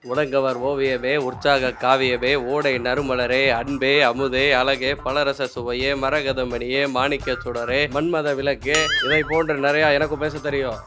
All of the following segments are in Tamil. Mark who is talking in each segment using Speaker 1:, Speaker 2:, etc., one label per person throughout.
Speaker 1: உடங்கவர் ஓவியமே உற்சாக காவியமே ஓடை நறுமலரே அன்பே அமுதே அழகே பலரச சுவையே மரகதமணியே மாணிக்க சுடரே மன்மத விளக்கே இதை போன்ற நிறையா எனக்கும் பேச தெரியும்.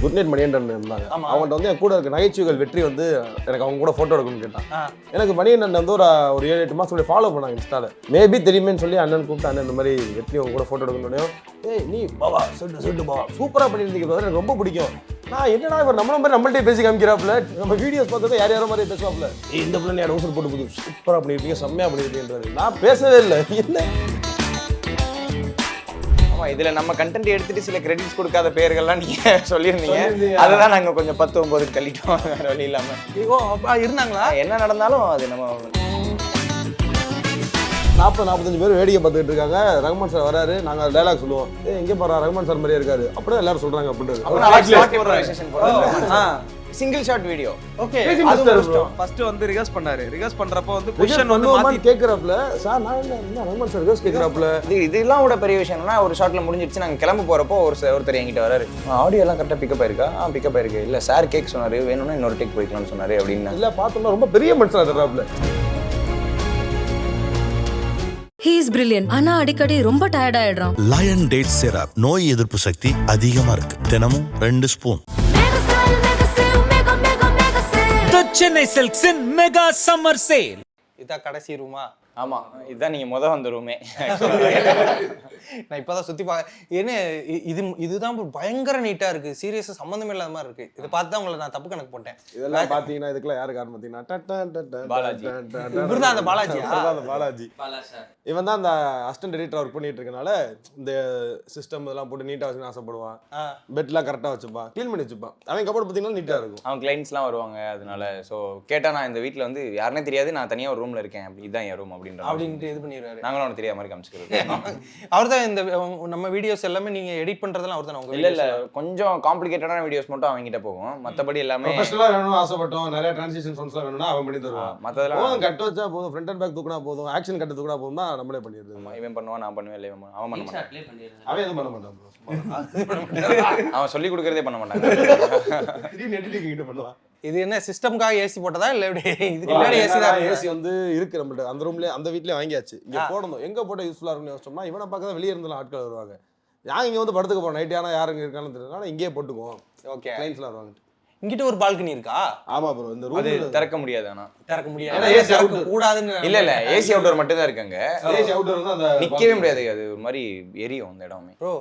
Speaker 2: குட் நைட் மணியன் இருந்தாங்க. அவங்கள்ட்ட வந்து என் கூட இருக்க நகைச்சுவைகள் வெற்றி வந்து எனக்கு அவங்க கூட ஃபோட்டோ எடுக்கணும்னு கேட்டான். எனக்கு மணியன் வந்து ஒரு 7-8 மாதம் ஃபாலோ பண்ணாங்க இன்ஸ்டால. மேபி தெரியுமேன்னு சொல்லி அண்ணன் கூப்பிட்டு அண்ணன் இந்த மாதிரி வெற்றி அவங்க கூட ஃபோட்டோ எடுக்கணும். ஏய் நீ பாவா சொல்லிட்டு பாவா சூப்பராக பண்ணியிருந்தீங்க, எனக்கு ரொம்ப பிடிக்கும். நான் என்னடா இவர் நம்மள்ட்டே பேசி காமிக்கிறாப்புல, நம்ம வீடியோஸ் பார்த்தா யார் யாரோ மாதிரி பேசுவாப்புல. இந்த பிள்ளை யார் ஊசல் போட்டு போகுது, சூப்பராக பண்ணியிருப்பீங்க, செம்மையாக பண்ணியிருப்பீங்கன்றாரு. நான் பேசவே இல்லை. என்ன
Speaker 3: இதுல நம்ம கண்டென்ட் எடுத்துட்டு சில கிரெடிட்ஸ் கொடுக்காத பேர்கள்லாம் நீங்க சொல்லியிருந்தீங்க. அதுதான் நாங்க கொஞ்சம் 10-9 தள்ளிட்டோம். வேற வழி இல்லாம
Speaker 4: இருந்தாங்களா?
Speaker 3: என்ன நடந்தாலும் அது நம்ம
Speaker 2: 40-45 பேர் வேடிக்கை பார்த்துட்டு இருக்காங்க. ரஹ்மான் சார் வராரு, நாங்க டைலாக் சொல்லுவோம். எங்க போறா ரஹ்மான் சார் மாதிரியே இருக்காரு, அப்படியே எல்லாரும் சொல்றாங்க அப்படின்றது.
Speaker 3: Single shot video.
Speaker 4: Okay, first வந்து ரிகர்ஸ் பண்ணாரு. ரிகர்ஸ் பண்றப்ப வந்து
Speaker 2: பொசிஷன் வந்து மாத்தி கேக்குறாப்ல. சார் நான் என்ன ரஹ்மான் சார் ரிகர்ஸ் கேக்குறாப்ல.
Speaker 3: இதெல்லாம் கூட பெரிய விஷயம் என்னன்னா, ஒரு ஷாட்ல முடிஞ்சிருச்சு, நாங்க கிளம்ப போறப்போ ஒருத்தர் என்கிட்ட வராரு, ஆடியோ எல்லாம் கரெக்டா பிக்கப் ஆயிருக்கா? பிக்கப் ஆயிருக்கு. இல்ல சார் கேக் சொன்னாரு, வேணும்னா இன்னொரு டேக் போய்க்கலாம்னு சொன்னாரு அப்படின்னு.
Speaker 2: இல்ல பார்த்தோம்னா ரொம்ப பெரிய மனுஷனா தர்றாப்ல.
Speaker 5: He is brilliant. ஆனா அடிக்கடி ரொம்ப டயர்ட் ஆயிடுறான்.
Speaker 6: லயன் டேட் சிரப் நோய் எதிர்ப்பு சக்தி அதிகமா இருக்கு. தினமும் 2 ஸ்பூன்.
Speaker 7: சென்னை சில்க்ஸின் மெகா சம்மர் சேல்.
Speaker 4: இதான் கடைசி ரூமா?
Speaker 3: ஆமா, இதுதான் நீங்க வந்த ரூமே.
Speaker 4: நான் இப்பதான் சுத்தி என்ன இதுதான் பயங்கர நீட்டா இருக்கு. சீரியஸா சம்பந்தமே இல்லாத மாதிரி இருக்கு. இதை பார்த்து தான் உங்களை நான் தப்பு கணக்கு போட்டேன்.
Speaker 2: இதெல்லாம் பாத்தீங்கன்னா இதுக்குள்ள யாரு காரணம் பாத்தீங்கன்னா
Speaker 3: பாலாஜி.
Speaker 4: இவர்தான் அந்த பாலாஜியா?
Speaker 2: பாலாஜி. இவன் தான் அந்த அசிஸ்டன்ட் எடிட்டர் ஒர்க் பண்ணிட்டு இருக்கனால இந்த சிஸ்டம் இதெல்லாம் போட்டு நீட்டா வச்சுன்னு ஆசைப்படுவான். பெட்லாம் கரெக்டா வச்சுப்பான், க்ளீன் பண்ணி வச்சுப்பான். அவன் கப்போர்ட் பாத்தீங்கன்னா நீட்டா இருக்கும்.
Speaker 3: அவன் கிளைண்ட்ஸ்லாம் வருவாங்க. அதனால ஸோ கேட்டா நான் இந்த வீட்டில் வந்து யாருன்னே தெரியாது, நான் தனியாக ஒரு ரூம்ல இருக்கேன், இதுதான் என் ரூம் அப்படின்ட்டு
Speaker 4: இது பண்ணிடுறாரு.
Speaker 3: நாங்களும் அவனுக்கு தெரியாத மாதிரி காமிச்சுக்கிறது.
Speaker 4: அவர் தான் இந்த நம்ம வீடியோஸ் எல்லாமே நீங்க எடிட் பண்றதெல்லாம் அவர் தான். உங்க
Speaker 3: இல்ல கொஞ்சம் காம்ப்ளிகேட்டடான வீடியோஸ் மட்டும் அவங்ககிட்ட போகும். மத்தபடி எல்லாமே
Speaker 2: ப்ரொஃபஷனலா வேணும் ஆசைப்பட்டோம். நிறைய டிரான்சிஷன் சவுண்ட்ஸ்லாம் வேணும்னா அவன் பண்ணி தருவான்.
Speaker 3: மத்ததெல்லாம்
Speaker 2: கட் வச்சா போதும், ஃப்ரண்ட் அண்ட் பேக் தூக்குனா போதும், ஆக்ஷன் கட் தூக்குனா போதும் தான் நம்மளே பண்ணிடுறது.
Speaker 3: இவன் பண்ணுவான், நான் பண்ணுவேன். இல்லை அவன் பண்ண மாட்டான்.
Speaker 2: அவன் எதுவும் பண்ண மாட்டான்.
Speaker 3: அவன் சொல்லி கொடுக்கறதே பண்ண மாட்டாங்க.
Speaker 2: திடீர்னு எடிட்டிங் கிட்ட பண்ணுவான்.
Speaker 4: இது என்ன சிஸ்டம்காக ஏசி போட்டதா இல்ல எப்படி? இதுக்கு முன்னாடி ஏசி தான்.
Speaker 2: ஏசி வந்து இருக்கு நம்மள்ட்ட. அந்த ரூம்லயே அந்த வீட்லயே வாங்கியாச்சு. இங்க போடணும். எங்க போட யூஸ்ஃபுல்லா இருக்குன்னு யோசிச்சோம்னா இவனை பார்க்க வெளியே இருந்தெல்லாம் ஆட்கள் வருவாங்க. நாங்க இங்க வந்து படத்துக்கு போறோம். நைட் ஆனா யாருங்க இருக்கான்னு தெரியல, இங்கேயே போட்டுக்குவோம்.
Speaker 4: ஓகே,
Speaker 2: கிளைண்ட்ஸ்லாம் வருவாங்க.
Speaker 4: இங்கிட்ட ஒரு பால்கனி இருக்கா?
Speaker 2: ஆமா ப்ரோ, இந்த ரூம்
Speaker 3: திறக்க முடியாது. ஆனா
Speaker 4: திறக்க முடியாது, ஏசி அவுட் கூடாதுன்னு.
Speaker 3: இல்ல ஏசி அவுட்டோர் மட்டும் தான் இருக்காங்க.
Speaker 2: ஏசி அவுட்டோர் தான். அந்த
Speaker 3: நிக்கவே முடியாது, அது ஒரு மாதிரி எரியும் அந்த இடமே.
Speaker 4: ப்ரோ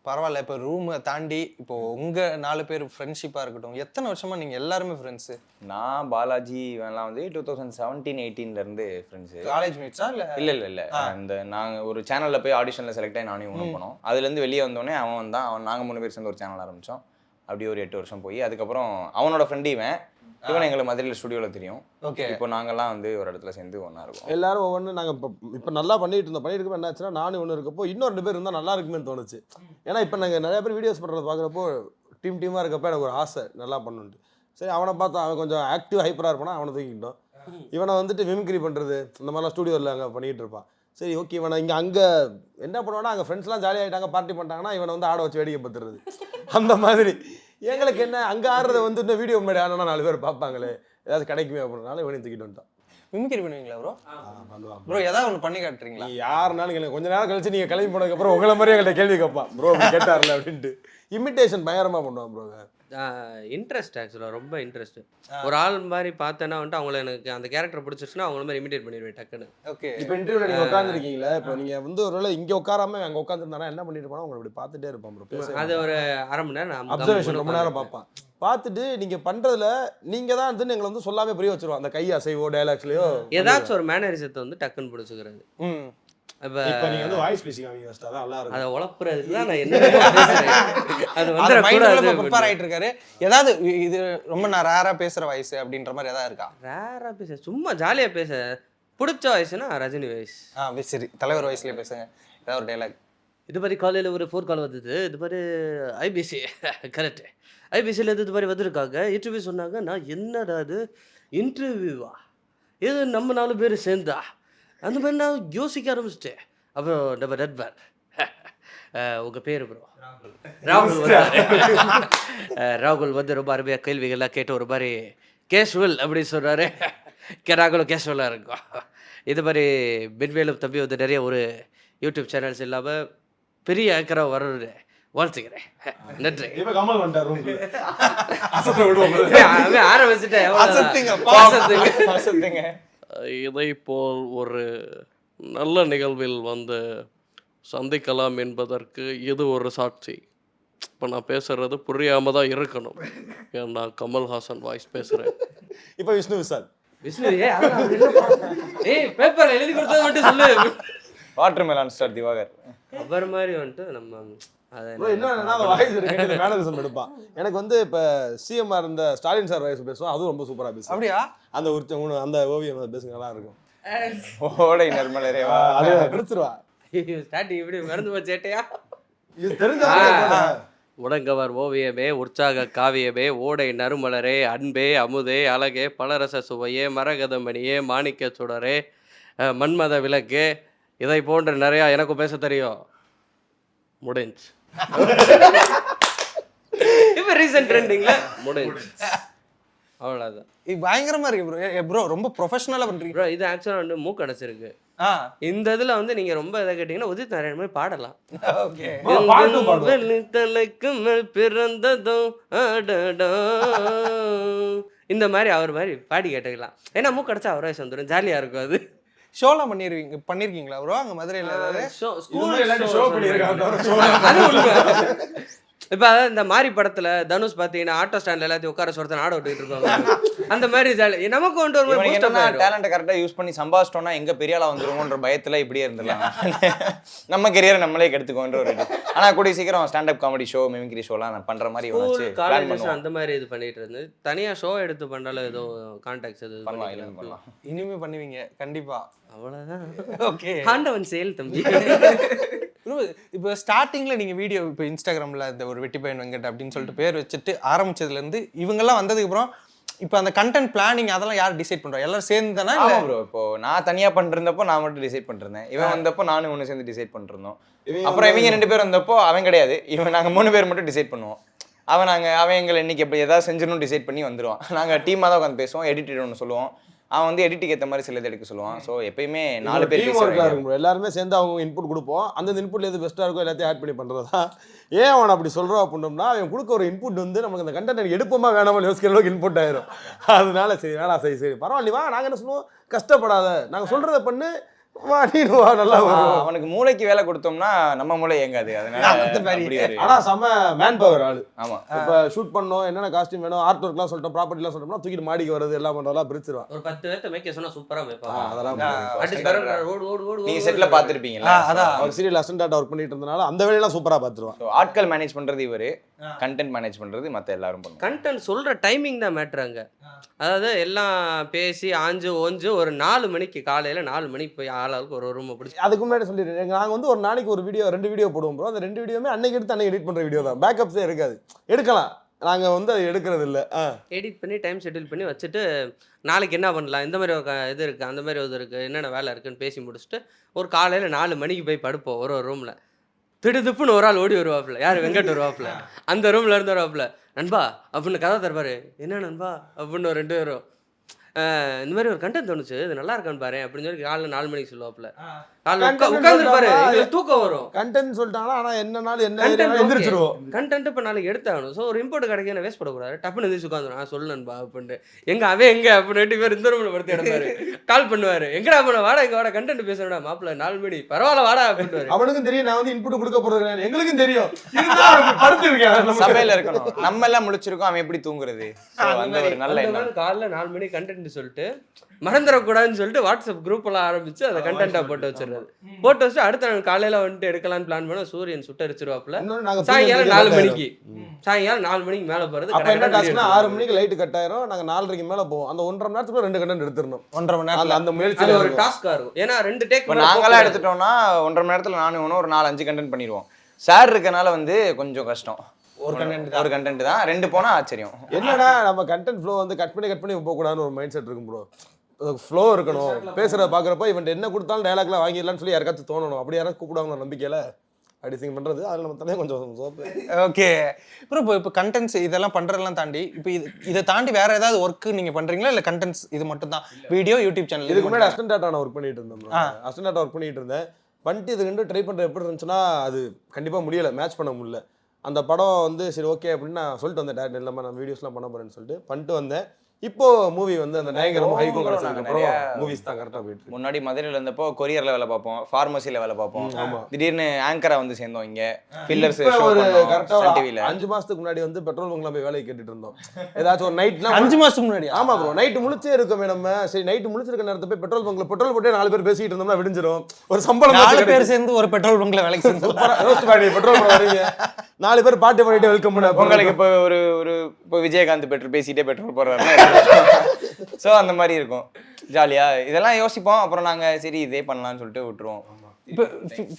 Speaker 4: பரவாயில்ல. இப்போ ரூமை தாண்டி இப்போ உங்க 4 பேர் ஃப்ரெண்ட்ஷிப்பா இருக்கட்டும், எத்தனை வருஷமா நீங்க எல்லாருமே ஃப்ரெண்ட்ஸ்?
Speaker 3: நான் பாலாஜி இவன்லாம் வந்து 2017-18ல இருந்து ஃப்ரெண்ட்ஸ்.
Speaker 4: காலேஜ் மேட்ஸா?
Speaker 3: இல்ல அந்த நாங்க ஒரு சேனல்ல போய் ஆடிஷன்ல செலக்ட் ஆகி நானே ஒன்று போனோம். அதுல இருந்து வெளியே வந்தோடனே அவன் வந்தான். நாங்க 3 பேர் சேர்ந்து ஒரு சேனல் ஆரம்பிச்சோம். அப்படியே ஒரு 8 வருஷம் போய் அதுக்கப்புறம் அவனோட ஃப்ரெண்ட் இவன் எங்களுக்கு மதுரையில் ஸ்டுடியோவில் தெரியும். ஓகே, இப்போ நாங்கெல்லாம் வந்து ஒரு இடத்துல சேர்ந்து ஒன்றா இருக்கோம்.
Speaker 2: எல்லாரும் ஒவ்வொன்று. நாங்கள் இப்போ நல்லா பண்ணிட்டு இருக்கப்போ என்ன ஆச்சுன்னா, நானும் ஒன்று இருக்கப்போ இன்னும் 2 பேர் இருந்தால் நல்லா இருக்குமேன்னு தோணுச்சு. ஏன்னா இப்போ நாங்கள் நிறைய பேர் வீடியோஸ் பண்ணுறத பார்க்குறப்போ டீமாக இருக்கப்போ எனக்கு ஒரு ஆசை நல்லா பண்ணுன்ட்டு. சரி, அவனை பார்த்தா அவன் கொஞ்சம் ஆக்டிவ் ஹைப்பராக இருப்பானா, அவனை தூக்கிட்டோம். இவனை வந்துட்டு மிமிக்ரி பண்ணுறது இந்த மாதிரிலாம் ஸ்டுடியோவில் அங்கே பண்ணிகிட்டு இருப்பான். சரி ஓகே, இவனை அங்கே என்ன பண்ணுவானா, அங்கே ஃப்ரெண்ட்ஸ்லாம் ஜாலியாக ஆகிட்டாங்க, பார்ட்டி பண்ணிட்டாங்கன்னா இவனை வந்து ஆட வச்சு வேடிக்கை பார்த்துறது. அந்த மாதிரி எங்களுக்கு என்ன, அங்கே ஆடுறத வந்து இந்த வீடியோ முன்னாடி ஆனா 4 பேர் பார்ப்பாங்களே, ஏதாவது கிடைக்குமே அப்படின்னால இவனையும் தூக்கிட்டு வந்துட்டான்.
Speaker 4: மிமிக்ரி பண்ணுவீங்களா ப்ரோ? ப்ரோ ஏதாவது ஒன்று பண்ணி காட்டுறீங்களா?
Speaker 2: யாருனாலும் எனக்கு கொஞ்ச நேரம் கழிச்சு நீங்கள் கிளம்பி போனதுக்கப்புறம் உங்களை மாதிரி எங்கள்கிட்ட கேள்வி கேட்பான். ப்ரோ கேட்டார்ல அப்படின்ட்டு இமிட்டேஷன் பயங்கரமாக பண்ணுவான் ப்ரோ.
Speaker 1: இன்ட்ரெஸ்ட் ஆக்சுவலாக ரொம்ப இன்ட்ரெஸ்ட். ஒரு ஆள் மாதிரி பார்த்தேன்னா வந்துட்டு அவங்கள எனக்கு அந்த கேரக்டர் பிடிச்சிருச்சுன்னா அவங்கள மாதிரி இமிடேட் பண்ணிடுவேன் டக்குன்னு.
Speaker 4: ஓகே,
Speaker 2: இப்போ இன்டர்வியூல நீங்கள் உட்காந்துருக்கீங்களா, இப்போ நீங்கள் வந்து ஒருவேளை இங்கே உட்காராம அங்கே உட்காந்துருந்தானா என்ன பண்ணிட்டு போனா உங்களை இப்படி பார்த்துட்டே இருப்பான் ப்ரோ.
Speaker 1: அது ஒரு அரை மணி நேரம்
Speaker 2: அப்சர்வேஷன் ரொம்ப நேரம் பார்ப்பான். பார்த்துட்டு நீங்கள் பண்ணுறதுல நீங்கள் தான் வந்து எங்களை வந்து சொல்லாமே புரிய வச்சிருவோம். அந்த கை அசைவோ டைலாக்ஸ்லையோ
Speaker 1: ஏதாச்சும் ஒரு மேனரிசத்தை வந்து டக்குன்னு பிடிச்சிக்கிறது.
Speaker 2: இப்போ நீங்கள் வந்து வாய்ஸ் பேசி காமிங்க ஃபர்ஸ்ட், அதான் நல்லா இருக்கும்.
Speaker 1: அதை உழப்புறதுக்கு தான் நான் என்ன அது வந்து
Speaker 4: ப்ரிப்பேர் ஆகிட்டு இருக்காரு. ஏதாவது இது ரொம்ப நான் ரேரா பேசுகிற வயசு அப்படின்ற மாதிரி ஏதாவது இருக்கா?
Speaker 1: ரேரா பேச, சும்மா ஜாலியாக பேச பிடிச்ச வயசுனா ரஜினி வயசு.
Speaker 4: சரி, தலைவர் வயசுலேயே பேசுங்க ஏதாவது ஒரு டைலாக்.
Speaker 1: இது மாதிரி காலையில் ஒரு 4 கால் வந்தது. இது மாதிரி ஐபிசி கரெக்டு, ஐபிசியில் இது மாதிரி வந்திருக்காங்க, இன்டர்வியூ சொன்னாங்க. நான் என்னடா அது இன்டர்வியூவா, இது நம்ம 4 பேர் சேர்ந்தா அந்த மாதிரி நான் யோசிக்க ஆரம்பிச்சிட்டேன். அப்புறம் நம்ம நண்பர் உங்கள் பேர் ப்ரோ ராகுல் வந்தாரு. ராகுல் வந்து ரொம்ப அருமையாக கேள்விகள்லாம் கேட்டு ஒரு மாதிரி கேஷுவல் அப்படி சொல்கிறாரு. ராகுலும் கேஷுவலாக இருக்கும். இது மாதிரி பின்வேலும் தம்பி வந்து நிறைய ஒரு யூடியூப் சேனல்ஸ் இல்லாமல் பெரிய ஆக்கராக வர்றது வாழ்த்துக்கிறேன். நன்றி.
Speaker 2: இப்போ கமல் வந்துட்டார்
Speaker 3: அசத்துங்க.
Speaker 1: இதை போல் ஒரு நல்ல நிகழ்வில் வந்து சந்திக்கலாம் என்பதற்கு இது ஒரு சாட்சி. இப்போ நான் பேசுறது புரியாம தான் இருக்கணும். ஏன்னா கமல்ஹாசன் வாய்ஸ் பேசுறேன்.
Speaker 2: இப்போ விஷ்ணு விஷால்
Speaker 1: விஷ்ணு பேப்பர் எழுதி கொடுத்தது மட்டும் சொல்லு.
Speaker 3: வாட்டர் மெலான் ஸ்டார் திவாகர்
Speaker 1: அவர் மாதிரி வந்துட்டு நம்ம
Speaker 2: ப்ரோ இன்னொன்னா வாய்ஸ் இருக்கு மேனரிசம் எடுப்பான். எனக்கு வந்து இப்போ சிஎம்ஆர் இருந்த ஸ்டாலின் சார் வாய்ஸ் பேசுவோம், அதுவும் ரொம்ப சூப்பராக பேசும்.
Speaker 4: அப்படியா?
Speaker 2: அந்த ஒரு அந்த ஓவியம் பேசுங்க நல்லா இருக்கும்.
Speaker 3: ஓடை நர்மலரேவா
Speaker 2: அது பிடிச்சிருவா.
Speaker 1: ஸ்டார்டிங் இப்படி மறந்து போச்சேட்டையா.
Speaker 2: இது தெரிஞ்ச
Speaker 1: உடங்கவர் ஓவியமே உற்சாக காவியமே ஓடை நறுமலரே அன்பே அமுதே அழகே பலரச சுவையே மரகத மணியே மாணிக்க சுடரே மன்மத விளக்கே இதை போன்ற நிறையா எனக்கும் பேச தெரியும். முடிஞ்சு இப்போ ரீசன்ட் ட்ரெண்டிங்ல முடிஞ்சு அவ்வளோதான்.
Speaker 4: இது பயங்கரமா இருக்கு ப்ரோ. ப்ரோ ரொம்ப ப்ரொஃபஷனலா பண்றீங்க
Speaker 1: ப்ரோ. இது ஆக்சுவலாக வந்து மூக்கு அடைச்சிருக்கு. இந்த இதுல வந்து நீங்க ரொம்ப இதை கேட்டீங்கன்னா உதித் நாராயண் மாதிரி பாடலாம்.
Speaker 4: ஓகே.
Speaker 1: தலைக்கு மேல் பிறந்ததும் அடடா இந்த மாதிரி அவர் மாதிரி பாடி கேட்டுக்கலாம். ஏன்னா மூக்கு அடைச்சா அவர் வயசு வந்துடும், ஜாலியா இருக்கும். அது
Speaker 4: ஷோலாம் பண்ணிருக்கீங்களா ப்ரோ அங்க மதுரையில?
Speaker 1: இப்போ இந்த மாதிரி படத்துல தனுஷ் பார்த்தீங்கன்னா ஆட்டோ ஸ்டாண்ட்ல எல்லாத்தையும் உட்கார சொல்றது ஆட விட்டுட்டு இருப்பாங்க. அந்த மாதிரி ஜாலி நமக்கு ஒன்று ஒரு
Speaker 3: டேலண்ட்டை கரெக்டாக யூஸ் பண்ணி சம்பாதிச்சிட்டோம்னா எங்க பெரிய ஆளா வந்துருவோன்ற பயத்துல இப்படியே இருந்துடலாம். நம்ம கெரியரை நம்மளே கெடுத்துக்கோன்ற ஒரு இது. ஆனா கூடிய சீக்கிரம் ஸ்டாண்டப் காமெடி ஷோ மிமிக்ரி ஷோலாம் நான் பண்ற மாதிரி
Speaker 1: காலேஜ் அந்த மாதிரி இது பண்ணிட்டு இருந்து தனியா ஷோ எடுத்து பண்ணாலும் ஏதோ கான்டாக்ட்ஸ் எது
Speaker 3: பண்ணலாம்.
Speaker 4: இனிமே பண்ணுவீங்க கண்டிப்பா.
Speaker 1: அவ்வளவுதான்.
Speaker 4: ஓகே.
Speaker 1: ஆண்டவன் செயல் தம்பி.
Speaker 4: இப்போ ஸ்டார்டிங்ல நீங்க வீடியோ இப்போ இன்ஸ்டாகிராம்ல இந்த ஒரு வெட்டி பையன் வெங்கட் அப்படின்னு சொல்லிட்டு பேர் வச்சுட்டு ஆரம்பிச்சதுல இருந்து இவங்கெல்லாம் வந்ததுக்கு அப்புறம் இப்போ அந்த கண்டென்ட் பிளானிங் அதெல்லாம் யார் டிசைட் பண்றோம்? எல்லாரும் சேர்ந்து தானே?
Speaker 3: இல்லை ப்ரோ, இப்போ நான் தனியா பண்ணிருந்தப்போ நான் மட்டும் டிசைட் பண்ணிருந்தேன். இவன் வந்தப்போ நானும் ஒன்று சேர்ந்து டிசைட் பண்ணிருந்தோம். அப்புறம் இவங்க 2 பேர் வந்தப்போ அவன் கிடையாது, இவன் நாங்கள் 3 பேர் மட்டும் டிசைட் பண்ணுவோம். அவன் எங்களை இன்னைக்கு எப்படி ஏதாவது செஞ்சிடணும் டிசைட் பண்ணி வந்துடுவான். நாங்கள் டீமாக தான் உட்காந்து பேசுவோம், எடிட்டர் ஒன்று சொல்லுவோம், அவன் வந்து எடிட்டுக்கு ஏற்ற மாதிரி சிலது எடுக்க சொல்லுவான். ஸோ எப்பயுமே 4 பேர்
Speaker 2: இருக்கும். எல்லாருமே சேர்ந்து அவங்க இன்புட் கொடுப்போம். அந்த இன்புட்ல எது பெஸ்ட்டாக இருக்கோ எல்லாத்தையும் ஆட் பண்ணி பண்ணுறதா. ஏன் அவன் அப்படி சொல்கிறோம் அப்படின்னோம்னா, அவன் கொடுக்க ஒரு இன்புட் வந்து நமக்கு அந்த கண்டென்ட் எடுப்போமா வேணாமல் யோசிக்கிற அளவுக்கு இன்புட் ஆயிரும். அதனால சரி வேணாம், சரி பரவாயில்லைவா, நாங்கள் என்ன சொல்லுவோம், கஷ்டப்படாத, நாங்கள் சொல்கிறத பண்ணு, வா நீனுவா, நல்லா வரும்.
Speaker 3: அவனுக்கு மூளைக்கு வேலை கொடுத்தோம்னா நம்ம மூளை இயங்காது. அதனால
Speaker 2: ஆனால் செம்ம மேன் பவர் ஆளு.
Speaker 3: ஆமாம்.
Speaker 2: இப்போ ஷூட் பண்ணோம், என்னென்ன காஸ்டியூம் வேணும், ஆர்ட் ஒர்க்லாம் சொல்லிட்டோம், ப்ராப்பர்ட்டிலாம் சொல்லிட்டோம்னா தூக்கிட்டு மாடிக்கு வரது எல்லாம் பண்ணுறதெல்லாம் பிரிச்சிருவான்.
Speaker 1: ஒரு 10 பேர்த்த மேய்க்க சொன்னா சூப்பரா மேய்ப்பான்.
Speaker 2: அதெல்லாம்
Speaker 3: நீங்க செட்ல பார்த்துருப்பீங்களா?
Speaker 4: அதான்
Speaker 2: அவர் சீரியல் அசிஸ்டன்ட் ஒர்க் பண்ணிட்டு இருந்தனால அந்த வேலையெல்லாம் சூப்பராக பார்த்துருவான்.
Speaker 3: ஆட்கள் மேனேஜ் பண்றது இவரு, கண்டென்ட் மேனேஜ் பண்றது மற்ற எல்லாரும் பண்ணுவாங்க.
Speaker 1: கண்டென்ட் சொல்ற டைமிங் தான் மேட்ருங்க. அதாவது எல்லாம் பேசி ஆஞ்சு ஓஞ்சு ஒரு 4 மணிக்கு காலையில 4 மணிக்கு போய் ஆளாளுக்கு ஒரு ரூம் பிடிச்சி.
Speaker 2: அதுக்கு முன்னாடி சொல்லிடுறேன், நாங்கள் வந்து ஒரு நாளைக்கு ஒரு வீடியோ 2 வீடியோ போடுவோம் ப்ரோ. அந்த 2 வீடியோமே அன்னைக்கு எடுத்து அன்னைக்கு எடிட் பண்ணுற வீடியோ தான், பேக்கப்ஸே இருக்காது. எடுக்கலாம், நாங்கள் வந்து அது எடுக்கிறது இல்லை.
Speaker 1: எடிட் பண்ணி டைம் ஷெட்யூல் பண்ணி வச்சுட்டு நாளைக்கு என்ன பண்ணலாம், இந்த மாதிரி இது இருக்குது, அந்த மாதிரி இது இருக்குது, என்னென்ன வேலை இருக்குன்னு பேசி முடிச்சுட்டு ஒரு காலையில் 4 மணிக்கு போய் படுப்போம் ஒரு ரூமில். திடுதுப்புன்னு ஒரு ஆள் ஓடி வருவாப்புல, யார் வெங்கட் வருவாப்புல, அந்த ரூமில் இருந்து வருவாப்புல, நண்பா அப்படின்னு கதை தருவார். என்ன நண்பா அப்படின்னு ஒரு 2 பேரும் இந்த மாதிரி ஒரு கண்டென்ட் தோணுச்சு, இது நல்லா இருக்கான்னு பாரு அப்படின்னு சொல்லி காலையில் 4 மணிக்கு சொல்லுவாப்புல. உட்காந்துருப்பாரு, எங்களுக்கு தூக்கம் வரும்.
Speaker 2: கண்டென்ட் சொல்லிட்டாங்களா, ஆனால் என்னன்னாலும் என்ன எந்திரிச்சிருவோம்.
Speaker 1: கண்டென்ட் இப்போ நாளைக்கு எடுத்தாகணும். ஸோ ஒரு இம்போர்ட் கிடைக்க வேஸ்ட் பண்ணக்கூடாது. டப்புன்னு எந்திரிச்சு உட்காந்துரும், சொல்லு நண்பா அப்படின்ட்டு. அவன் எங்கே அப்படின்னு பேர் இந்த ரூமில் படுத்து எடுப்பாரு. கால் பண்ணுவார், எங்கடா பண்ண வாடா, இங்கே வாடா கண்டென்ட் பேசுறா மாப்பிள்ள 4 மணி பரவாயில்ல வாடா அப்படின்னு.
Speaker 2: அவனுக்கும் தெரியும் நான் வந்து இன்புட் கொடுக்க போறது, எங்களுக்கும் தெரியும் படுத்துருக்கேன்
Speaker 3: சபையில இருக்கணும். நம்ம எல்லாம் முடிச்சிருக்கோம், அவன் எப்படி தூங்குறது? அந்த ஒரு நல்ல எண்ணம்.
Speaker 1: காலைல 4 மணி கண்டென்ட் சொல்லிட்டு மறந்துடக்கூடாதுன்னு சொல்லிட்டு வாட்ஸ்அப் குரூப் எல்லாம் ஆரம்பிச்சு அதை கண்டென்ட்டா போட்டு வச்சிருக்காரு. போட்டு வச்சு அடுத்த நாள் காலையில வந்துட்டு எடுக்கலாம்னு பிளான் பண்ண சூரியன் சுட்டரிச்சிருவாப்புல. சாயங்காலம் 4 மணிக்கு மேல போறது.
Speaker 2: அப்ப என்ன டாஸ்க்னா 6 மணிக்கு லைட் கட் ஆயிரும், நாங்க 4:30க்கு மேல போவோம். அந்த 1.5 மணி நேரத்துக்குள்ள 2 கண்டென்ட் எடுத்துறணும். 1.5 மணி நேரத்துல அந்த முயற்சி
Speaker 1: ஒரு டாஸ்கா இருக்கும். ஏன்னா 2 டேக்
Speaker 3: நாங்களா எடுத்துட்டோம்னா 1.5 மணி நேரத்துல நானும் ஒரு 4-5 கண்டென்ட் பண்ணிடுவோம். சார் இருக்கனால வந்து கொஞ்சம் கஷ்டம். ஒரு கண்டென்ட் தான் 2 போனா ஆச்சரியம்.
Speaker 2: என்னன்னா நம்ம கண்டென்ட் ஃப்ளோ வந்து கட் பண்ணி போக கூடாதுன்னு ஒரு மைண்ட் செட் இருக்கும் ப்ரோ. ஃப்ளோ இருக்கணும். பேசுறத பாக்குறப்ப இவன் என்ன கொடுத்தாலும் டயலாக்லாம் வாங்கிடலாம்னு சொல்லி யாருக்காச்சும் தோணணும். அப்படி யாராவது கூப்பிடுவாங்க நம்பிக்கையில அப்படி சிங் பண்ணுறது அதில் நம்ம தனியாக கொஞ்சம் சோப்பு.
Speaker 4: Okay bro. இப்போ கண்டென்ட்ஸ் இதெல்லாம் பண்றதெல்லாம் தாண்டி இப்போ இதை தாண்டி வேற ஏதாவது ஒர்க் நீங்க பண்றீங்களா இல்லை கண்டென்ட்ஸ் இது மட்டும் தான்? வீடியோ யூடியூப் சேனல்
Speaker 2: இதுக்கு முன்னாடி அசிஸ்டன்ட் டேரக்டர் நான் ஒர்க் பண்ணிட்டு இருந்தேன். அசிஸ்டன்ட் டேரக்டர் ஒர்க் பண்ணிட்டு இருந்தேன். பண்ணிட்டு இது ரெண்டும் ட்ரை பண்ணுறது எப்படி இருந்துச்சுன்னா அது கண்டிப்பாக முடியலை, மேட்ச் பண்ண முடியல. அந்த படம் வந்து சரி ஓகே அப்படின்னு நான் சொல்லிட்டு வந்தேன் டேரக்டர் இல்லாமல் நான் வீடியோஸ்லாம் பண்ண போகிறேன்னு சொல்லிட்டு பண்ணிட்டு வந்தேன். இப்போ மூவி வந்து அந்த நயங்கரம் ஹைகோ கிடைச்சதுக்கப்புறம் மூவிஸ் தான் கரெக்டாக போயிட்டு.
Speaker 3: முன்னாடி மதுரையில் இருந்தப்போ கொரியரில் வேலை பார்ப்போம், ஃபார்மசியில் வேலை பார்ப்போம்.
Speaker 2: ஆமாம்.
Speaker 3: திடீர்னு ஆங்கராக வந்து சேர்ந்தோம் இங்கே ஃபில்லர்ஸ்
Speaker 2: ஒரு கரெக்டாக
Speaker 3: டிவியில்
Speaker 2: 5 மாதத்துக்கு முன்னாடி வந்து பெட்ரோல் பங்க்ல போய் வேலையை கேட்டுட்டு இருந்தோம். ஏதாச்சும் ஒரு நைட்லாம்
Speaker 4: 5 மாசத்துக்கு முன்னாடி.
Speaker 2: ஆமா ப்ரோ, நைட்டு முழிச்சே இருக்கோமே நம்ம. சரி நைட்டு முழிச்சிருக்க நேரத்தை போய் பெட்ரோல் பங்க்ல பெட்ரோல் போட்டே 4 பேர் பேசிட்டு இருந்தோம்னா விடிஞ்சிரும். ஒரு சம்பளம்
Speaker 4: 4 பேர் சேர்ந்து ஒரு பெட்ரோல் பங்க்ல வேலைக்கு சேர்ந்து
Speaker 2: பெட்ரோல் போட வரீங்க 4 பேர் பாட்டு பண்ணிட்டு வெல்கம் பண்ண
Speaker 3: உங்களுக்கு இப்போ ஒரு இப்போ விஜயகாந்த் பெட்ரோல் பேசிட்டே பெட்ரோல் போடுறாருன்னா ஸோ அந்த மாதிரி இருக்கும் ஜாலியாக. இதெல்லாம் யோசிப்போம். அப்புறம் நாங்கள் சரி இதே பண்ணலாம்னு சொல்லிட்டு விட்டுருவோம்.
Speaker 4: இப்போ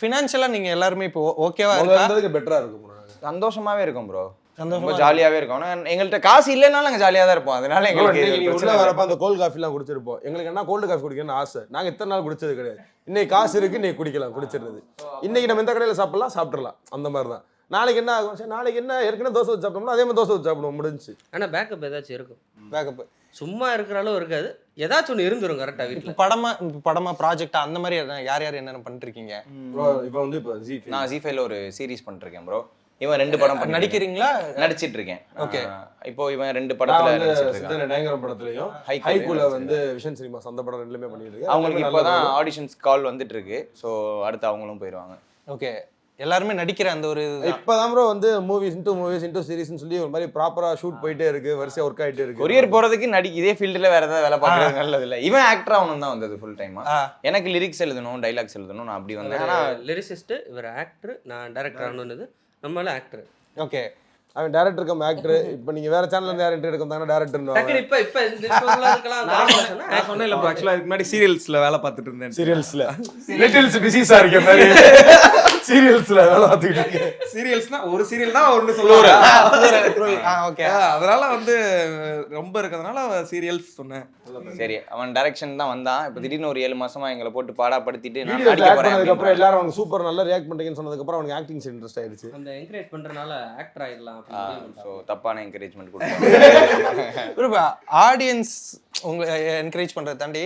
Speaker 4: ஃபினான்ஷியலாக நீங்கள் எல்லாருமே இப்போ ஓகேவா இருக்கா?
Speaker 2: பெட்டரா இருக்கும் bro.
Speaker 3: சந்தோஷமாவே இருக்கும் ப்ரோ, ரொம்ப ஜாலியாவே இருக்கும். ஆனால் எங்கள்கிட்ட காசு இல்லைனாலும் நாங்கள் ஜாலியாக தான் இருப்போம். அதனால எங்களுக்கு
Speaker 2: உள்ள வரப்ப அந்த கோல்டு காஃபிலாம் குடிச்சிருப்போம். எங்களுக்கு என்ன கோல்டு காஃபி குடிக்கணும்னு ஆசை. நாங்கள் இத்தனை நாள் குடிச்சது கிடையாது. இன்னைக்கு காசு இருக்கு, இன்னைக்கு குடிக்கலாம், குடிச்சிடுறது. இன்னைக்கு நம்ம எந்த கடையில் சாப்பிடலாம் சாப்பிட்றலாம், அந்த மாதிரி தான். நாளைக்கு என்ன ஆகும், சரி நாளைக்கு என்ன ஏற்கனவே தோசை வச்சு சாப்பிட்டோம்னா அதே மாதிரி தோசை வச்சு சாப்பிடுவோம், முடிஞ்சு.
Speaker 1: ஆனால் பேக்கப் ஏதாச்சும் இருக்கும்.
Speaker 4: பேக்கப்
Speaker 1: சும்மா இருக்கிற அளவு இருக்காது, ஏதாச்சும் ஒன்று இருந்துரும் கரெக்டாக வீட்டில்.
Speaker 4: படமா ப்ராஜெக்டா அந்த மாதிரி யார் யார் என்னென்ன பண்ணிருக்கீங்க?
Speaker 2: இப்போ வந்து இப்போ
Speaker 3: நான் ஜி5ல ஒரு சீரிஸ் பண்ணிருக்கேன் ப்ரோ. இவன் 2 படம்
Speaker 4: நடிக்கிறீங்களா?
Speaker 3: நடிச்சிட்டு இருக்கேன்.
Speaker 4: ஓகே.
Speaker 3: இப்போ இவன் 2 படத்துல நடிச்சிட்டு இருக்கான்.
Speaker 2: நயங்கரம் படத்துலயும் ஹைகூல வந்து விஷன் சினிமாஸ் அந்த படம் ரெண்டுமே பண்ணிட்டு இருக்கு.
Speaker 3: அவங்களுக்கு இப்போதான் ஆடிஷன்ஸ் கால் வந்துட்டு இருக்கு. ஸோ அடுத்து அவங்களும் போயிடுவாங்க.
Speaker 4: ஓகே. எல்லாருமே நடிக்கிற அந்த ஒரு
Speaker 2: இப்பதான் ப்ரோ வந்து மூவிஸ் இன்டூ சீரிஸ்னு சொல்லி ஒரு மாதிரி ப்ராப்பரா ஷூட் போயிட்டே இருக்கு, வரிசையா ஒர்க் ஆயிட்டே இருக்கு.
Speaker 3: கொரியர் போறதுக்கு இதே ஃபீல்டுல வேற ஏதாவது வேலை பார்க்கறது நல்லது இல்ல. இவன் ஆக்டர் ஆகணும் தான் வந்தது ஃபுல் டைமா. எனக்கு லிரிக்ஸ் எழுதணும், டைலாக்ஸ் எழுதணும், நான் அப்படி வந்தேன். ஆனா
Speaker 1: லிரிசிஸ்ட், இவர் ஆக்டர், நான் டைரக்டர் ஆகணும்னு. நம்மளால ஆக்டர்.
Speaker 4: ஓகே.
Speaker 2: அவன் டைரக்டர் கம் ஆக்டர். இப்போ நீங்க வேற சேனல்ல இருந்து யார் எடுக்க வந்தாங்கன்னா டைரக்டர்னு
Speaker 1: டக்குனு இப்ப இந்த உள்ளதுக்கெல்லாம்
Speaker 8: நான் சொன்னேன் இல்ல ப்ரோ, ஆக்சுவலா இதுக்கு முன்னாடி சீரியல்ஸ்ல வேலை பார்த்துட்டு இருந்தேன்.
Speaker 2: சீரியல்ஸ்ல லிட்டில்ஸ் பிஸிஸா இருக்க மாதிரி சீரியல்ஸ்ல வேலை பார்த்துட்டு இருக்கேன்.
Speaker 8: சீரியல்ஸ்னா ஒரு சீரியல் தான் ஒன்னு சொல்லுவாரு.
Speaker 4: ஓகே.
Speaker 8: அதனால வந்து ரொம்ப இருக்கிறதுனால சீரியல்ஸ் சொன்னேன்.
Speaker 3: சரி, அவன் டைரக்ஷன் தான் வந்தான். இப்போ திடீர்னு ஒரு 7 மாசமா எங்களை போட்டு பாடாப்படுத்திட்டு நான்
Speaker 2: வீடியோ
Speaker 3: நடிக்க
Speaker 2: ஆட்
Speaker 3: போறேன்
Speaker 2: பண்ணதுக்கு அப்புறம்
Speaker 3: அப்படின்னு.
Speaker 2: எல்லாரும் அவங்க சூப்பர் நல்லா ரியாக்ட் பண்றீங்கன்னு சொன்னதுக்கு அப்புறம் அவனுக்கு ஆக்டிங் சைடு இன்ட்ரெஸ்ட் ஆயிடுச்சு.
Speaker 1: அந்த என்கரேஜ் பண்றனால ஆக்டர் ஆயிடலாம்.
Speaker 3: ஸோ தப்பான என்கரேஜ்மெண்ட் கொடுத்தாங்க.
Speaker 4: ஆடியன்ஸ் உங்களை என்கரேஜ் பண்றதை தாண்டி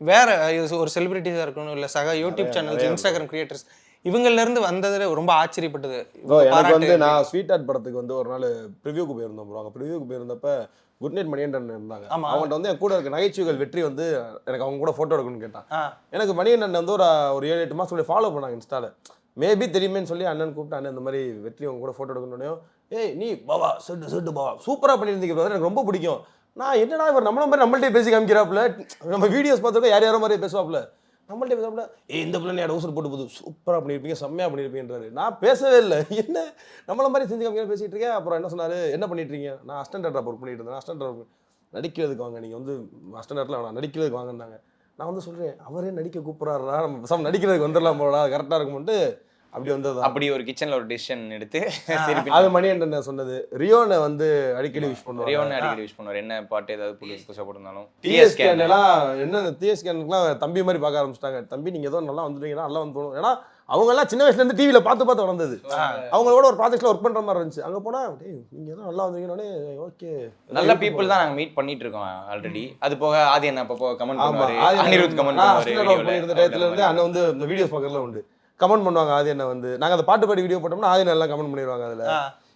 Speaker 4: வேற ஒரு செலிபிரிட்டிஸா இருக்கணும், இல்ல சக யூடியூப் சேனல்ஸ், இன்ஸ்டாகிராம் கிரியேட்டர்ஸ் இவங்கள்ல இருந்து வந்ததுல ரொம்ப ஆச்சரியப்பட்டது.
Speaker 2: எனக்கு வந்து நான் ஸ்வீட் ஆர்ட் படத்துக்கு வந்து ஒரு நாள் ப்ரிவியூக்கு போயிருந்தோம் ப்ரோ. அங்கே ப்ரிவியூக்கு போயிருந்தப்ப குட் நைட் மணியண்ணன் இருந்தாங்க. அவங்கள்ட்ட வந்து என் கூட இருக்க நகைச்சுவைகள் வெற்றி வந்து எனக்கு அவங்க கூட ஃபோட்டோ எடுக்கணும்னு கேட்டான். எனக்கு மணியண்ணன் வந்து ஒரு 7-8 மாதம் ஃபாலோ பண்ணாங்க இன்ஸ்டால. மேபி தெரியுமேன்னு சொல்லி அண்ணன் கூப்பிட்டு அண்ணன் இந்த மாதிரி வெற்றி அவங்க கூட ஃபோட்டோ எடுக்கணும். ஏய் நீ பாவா செட்டு பாவா சூப்பராக பண்ணியிருந்தீங்க brother, எனக்கு ரொம்ப பிடிக்கும். நான் என்னடா இவர் நம்மள்ட்டே பேசி காமிக்கிறாப்புல, நம்ம வீடியோஸ் பார்த்துருக்கோம் யார் யாரோ மாதிரி பேசுவாப்புல, நம்மள்ட்டே பேசாப்புல இந்த பிள்ளை டவுசர் போட்டு போகுது சூப்பராக பண்ணியிருப்பீங்க, செம்மையாக பண்ணியிருப்பீங்கன்றாரு. நான் பேசவே இல்லை, என்ன நம்மள மாதிரி செஞ்சு காமிக்க பேசிகிட்டு இருக்கேன். அப்புறம் என்ன சொன்னார், என்ன பண்ணிட்டு இருக்கீங்க? நான் அசிஸ்டன்ட் டேரக்டர் ஒர்க் பண்ணிட்டு இருந்தேன். அசிஸ்டன்ட் டேரக்டர் நடிக்கிறதுக்கு வாங்க, நீங்கள் வந்து அசிஸ்டன்ட் டேரக்டரில் வேணாம் நடிக்கிறதுக்கு வாங்கினாங்க. நான் வந்து சொல்கிறேன் அவரே நடிக்க கூப்பிட்றாரா, நம்ம நடிக்கிறதுக்கு வந்துடலாம் போடா, கரெக்டாக இருக்கும்ட்டு அப்படி வந்தது.
Speaker 3: அப்படி ஒரு கிச்சன்ல ஒரு டிசிஷன் எடுத்து
Speaker 2: அது மணியண்ணன் சொன்னது. ரியோனை வந்து அடிக்கடி விஷ் பண்ணுவார்.
Speaker 3: ரியோனை அடிக்கடி விஷ் பண்ணுவார். என்ன பாட்டு ஏதாவது புதுசாக போட்டிருந்தாலும்.
Speaker 2: டிஎஸ்கேன்லாம் என்ன டிஎஸ்கேனுக்குலாம் தம்பி மாதிரி பார்க்க ஆரம்பிச்சிட்டாங்க. தம்பி நீங்கள் ஏதோ நல்லா வந்துட்டீங்கன்னா நல்லா வந்து போகணும். ஏன்னா அவங்கெல்லாம் சின்ன வயசுலேருந்து டிவியில் பார்த்து வளர்ந்தது. அவங்களோட ஒரு ப்ராஜெக்ட்ல ஒர்க் பண்ணுற மாதிரி இருந்துச்சு. அங்கே போனால் நீங்கள் ஏதோ நல்லா வந்தீங்கன்னே ஓகே
Speaker 3: நல்ல பீப்புள் தான் நாங்கள் மீட் பண்ணிட்டு இருக்கோம் ஆல்ரெடி. அது போக ஆதி என்ன அப்போ கமெண்ட் பண்ணுவாரு, அனிருத் கமெண்ட் பண்ணுவாரு.
Speaker 2: இருந்த டயத்துல இருந்து அண்ணன் வந்து இந்த வீடியோஸ் பார்க்கறதுல உண்டு கமெண்ட் பண்ணுவாங்க. ஆதி என்ன வந்து நாங்கள் அந்த பாட்டு பாடி வீடியோ போட்டோம்னா ஆதி எல்லாம் கமெண்ட் பண்ணிடுவாங்க. அதில்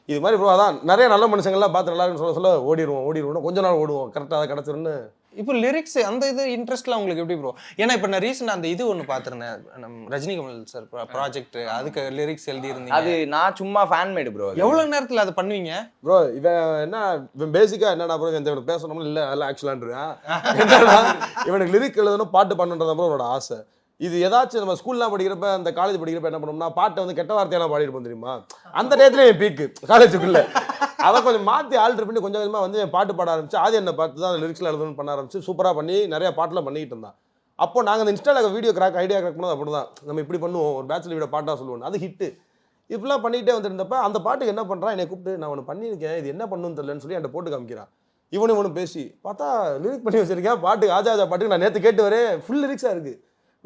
Speaker 2: இது மாதிரி ப்ரோ அதான் நிறைய நல்ல மனுஷங்கள்லாம் பார்த்து நல்லா இருக்குன்னு சொல்ல ஓடிடுவோம் கொஞ்ச நாள் ஓடுவோம், கரெக்டாக அதை கிடச்சிருன்னு.
Speaker 4: இப்போ லிரிக்ஸ் அந்த இது இன்ட்ரெஸ்ட்லாம் உங்களுக்கு எப்படி ப்ரோ? ஏன்னா இப்போ நான் ரீசெண்டாக அந்த இது ஒன்று பார்த்துருந்தேன், நம்ம ரஜினிகமல் சார் ப்ராஜெக்ட், அதுக்கு லிரிக்ஸ் எழுதியிருந்தீங்க.
Speaker 3: அது நான் சும்மா ஃபேன் மேடு ப்ரோ.
Speaker 4: எவ்வளோ நேரத்தில் அதை பண்ணுவீங்க
Speaker 2: ப்ரோ? இவன் பேசிக்காக என்னன்னா ப்ரோ, இவனுக்கு பேசணும்னு இல்லை அதெல்லாம் ஆக்சுவலான்றான். என்னன்னா இவனுக்கு லிரிக் எழுதணும் பாட்டு பண்ணுறதா ப்ரோ அவனோட ஆசை. இது ஏதாச்சும் நம்ம ஸ்கூல்லாம் படிக்கிறப்ப அந்த காலேஜ் படிக்கிறப்ப என்ன பண்ணோம்னா பாட்டை வந்து கெட்ட வார்த்தையெல்லாம் பாடிருப்போம் தெரியுமா? அந்த டயத்துல என் பீக்கு காலேஜுக்குள்ள அதை கொஞ்சம் மாற்றி ஆல்டர் பண்ணி கொஞ்சம் கொஞ்சமாக வந்து என் பாட்டு பாட ஆரம்பிச்சு. ஆதி என்ன பார்த்து தான் அந்த லிரிக்ஸில் எழுதணும்னு பண்ண ஆரம்பிச்சு. சூப்பராக பண்ணி நிறைய பாட்டெலாம் பண்ணிக்கிட்டு இருந்தான். அப்போ நாங்கள் அந்த இன்ஸ்டாவில் வீடியோ ஐடியா கிராக் பண்ணது அப்படி தான். நம்ம இப்படி பண்ணுவோம், ஒரு பேச்சுலர் வீடியோ பாட்டாக சொல்லுவோம், அது ஹிட்டு. இப்படிலாம் பண்ணிகிட்டே வந்துருந்தப்ப அந்த பாட்டுக்கு என்ன பண்ணுறான், என்னை கூப்பிட்டு நான் ஒன்று பண்ணியிருக்கேன், இது என்ன பண்ணுன்னு தெரியலன்னு சொல்லி என்கிட்ட போட்டு காமிக்கிறான். இவனு பேசி பார்த்தா லிரிக் பண்ணி வச்சிருக்கேன் பாட்டுக்கு. ஆஜா பாட்டுக்கு நான் நேற்று கேட்டு வரேன், ஃபுல் லிரிக்ஸாக இருக்குது.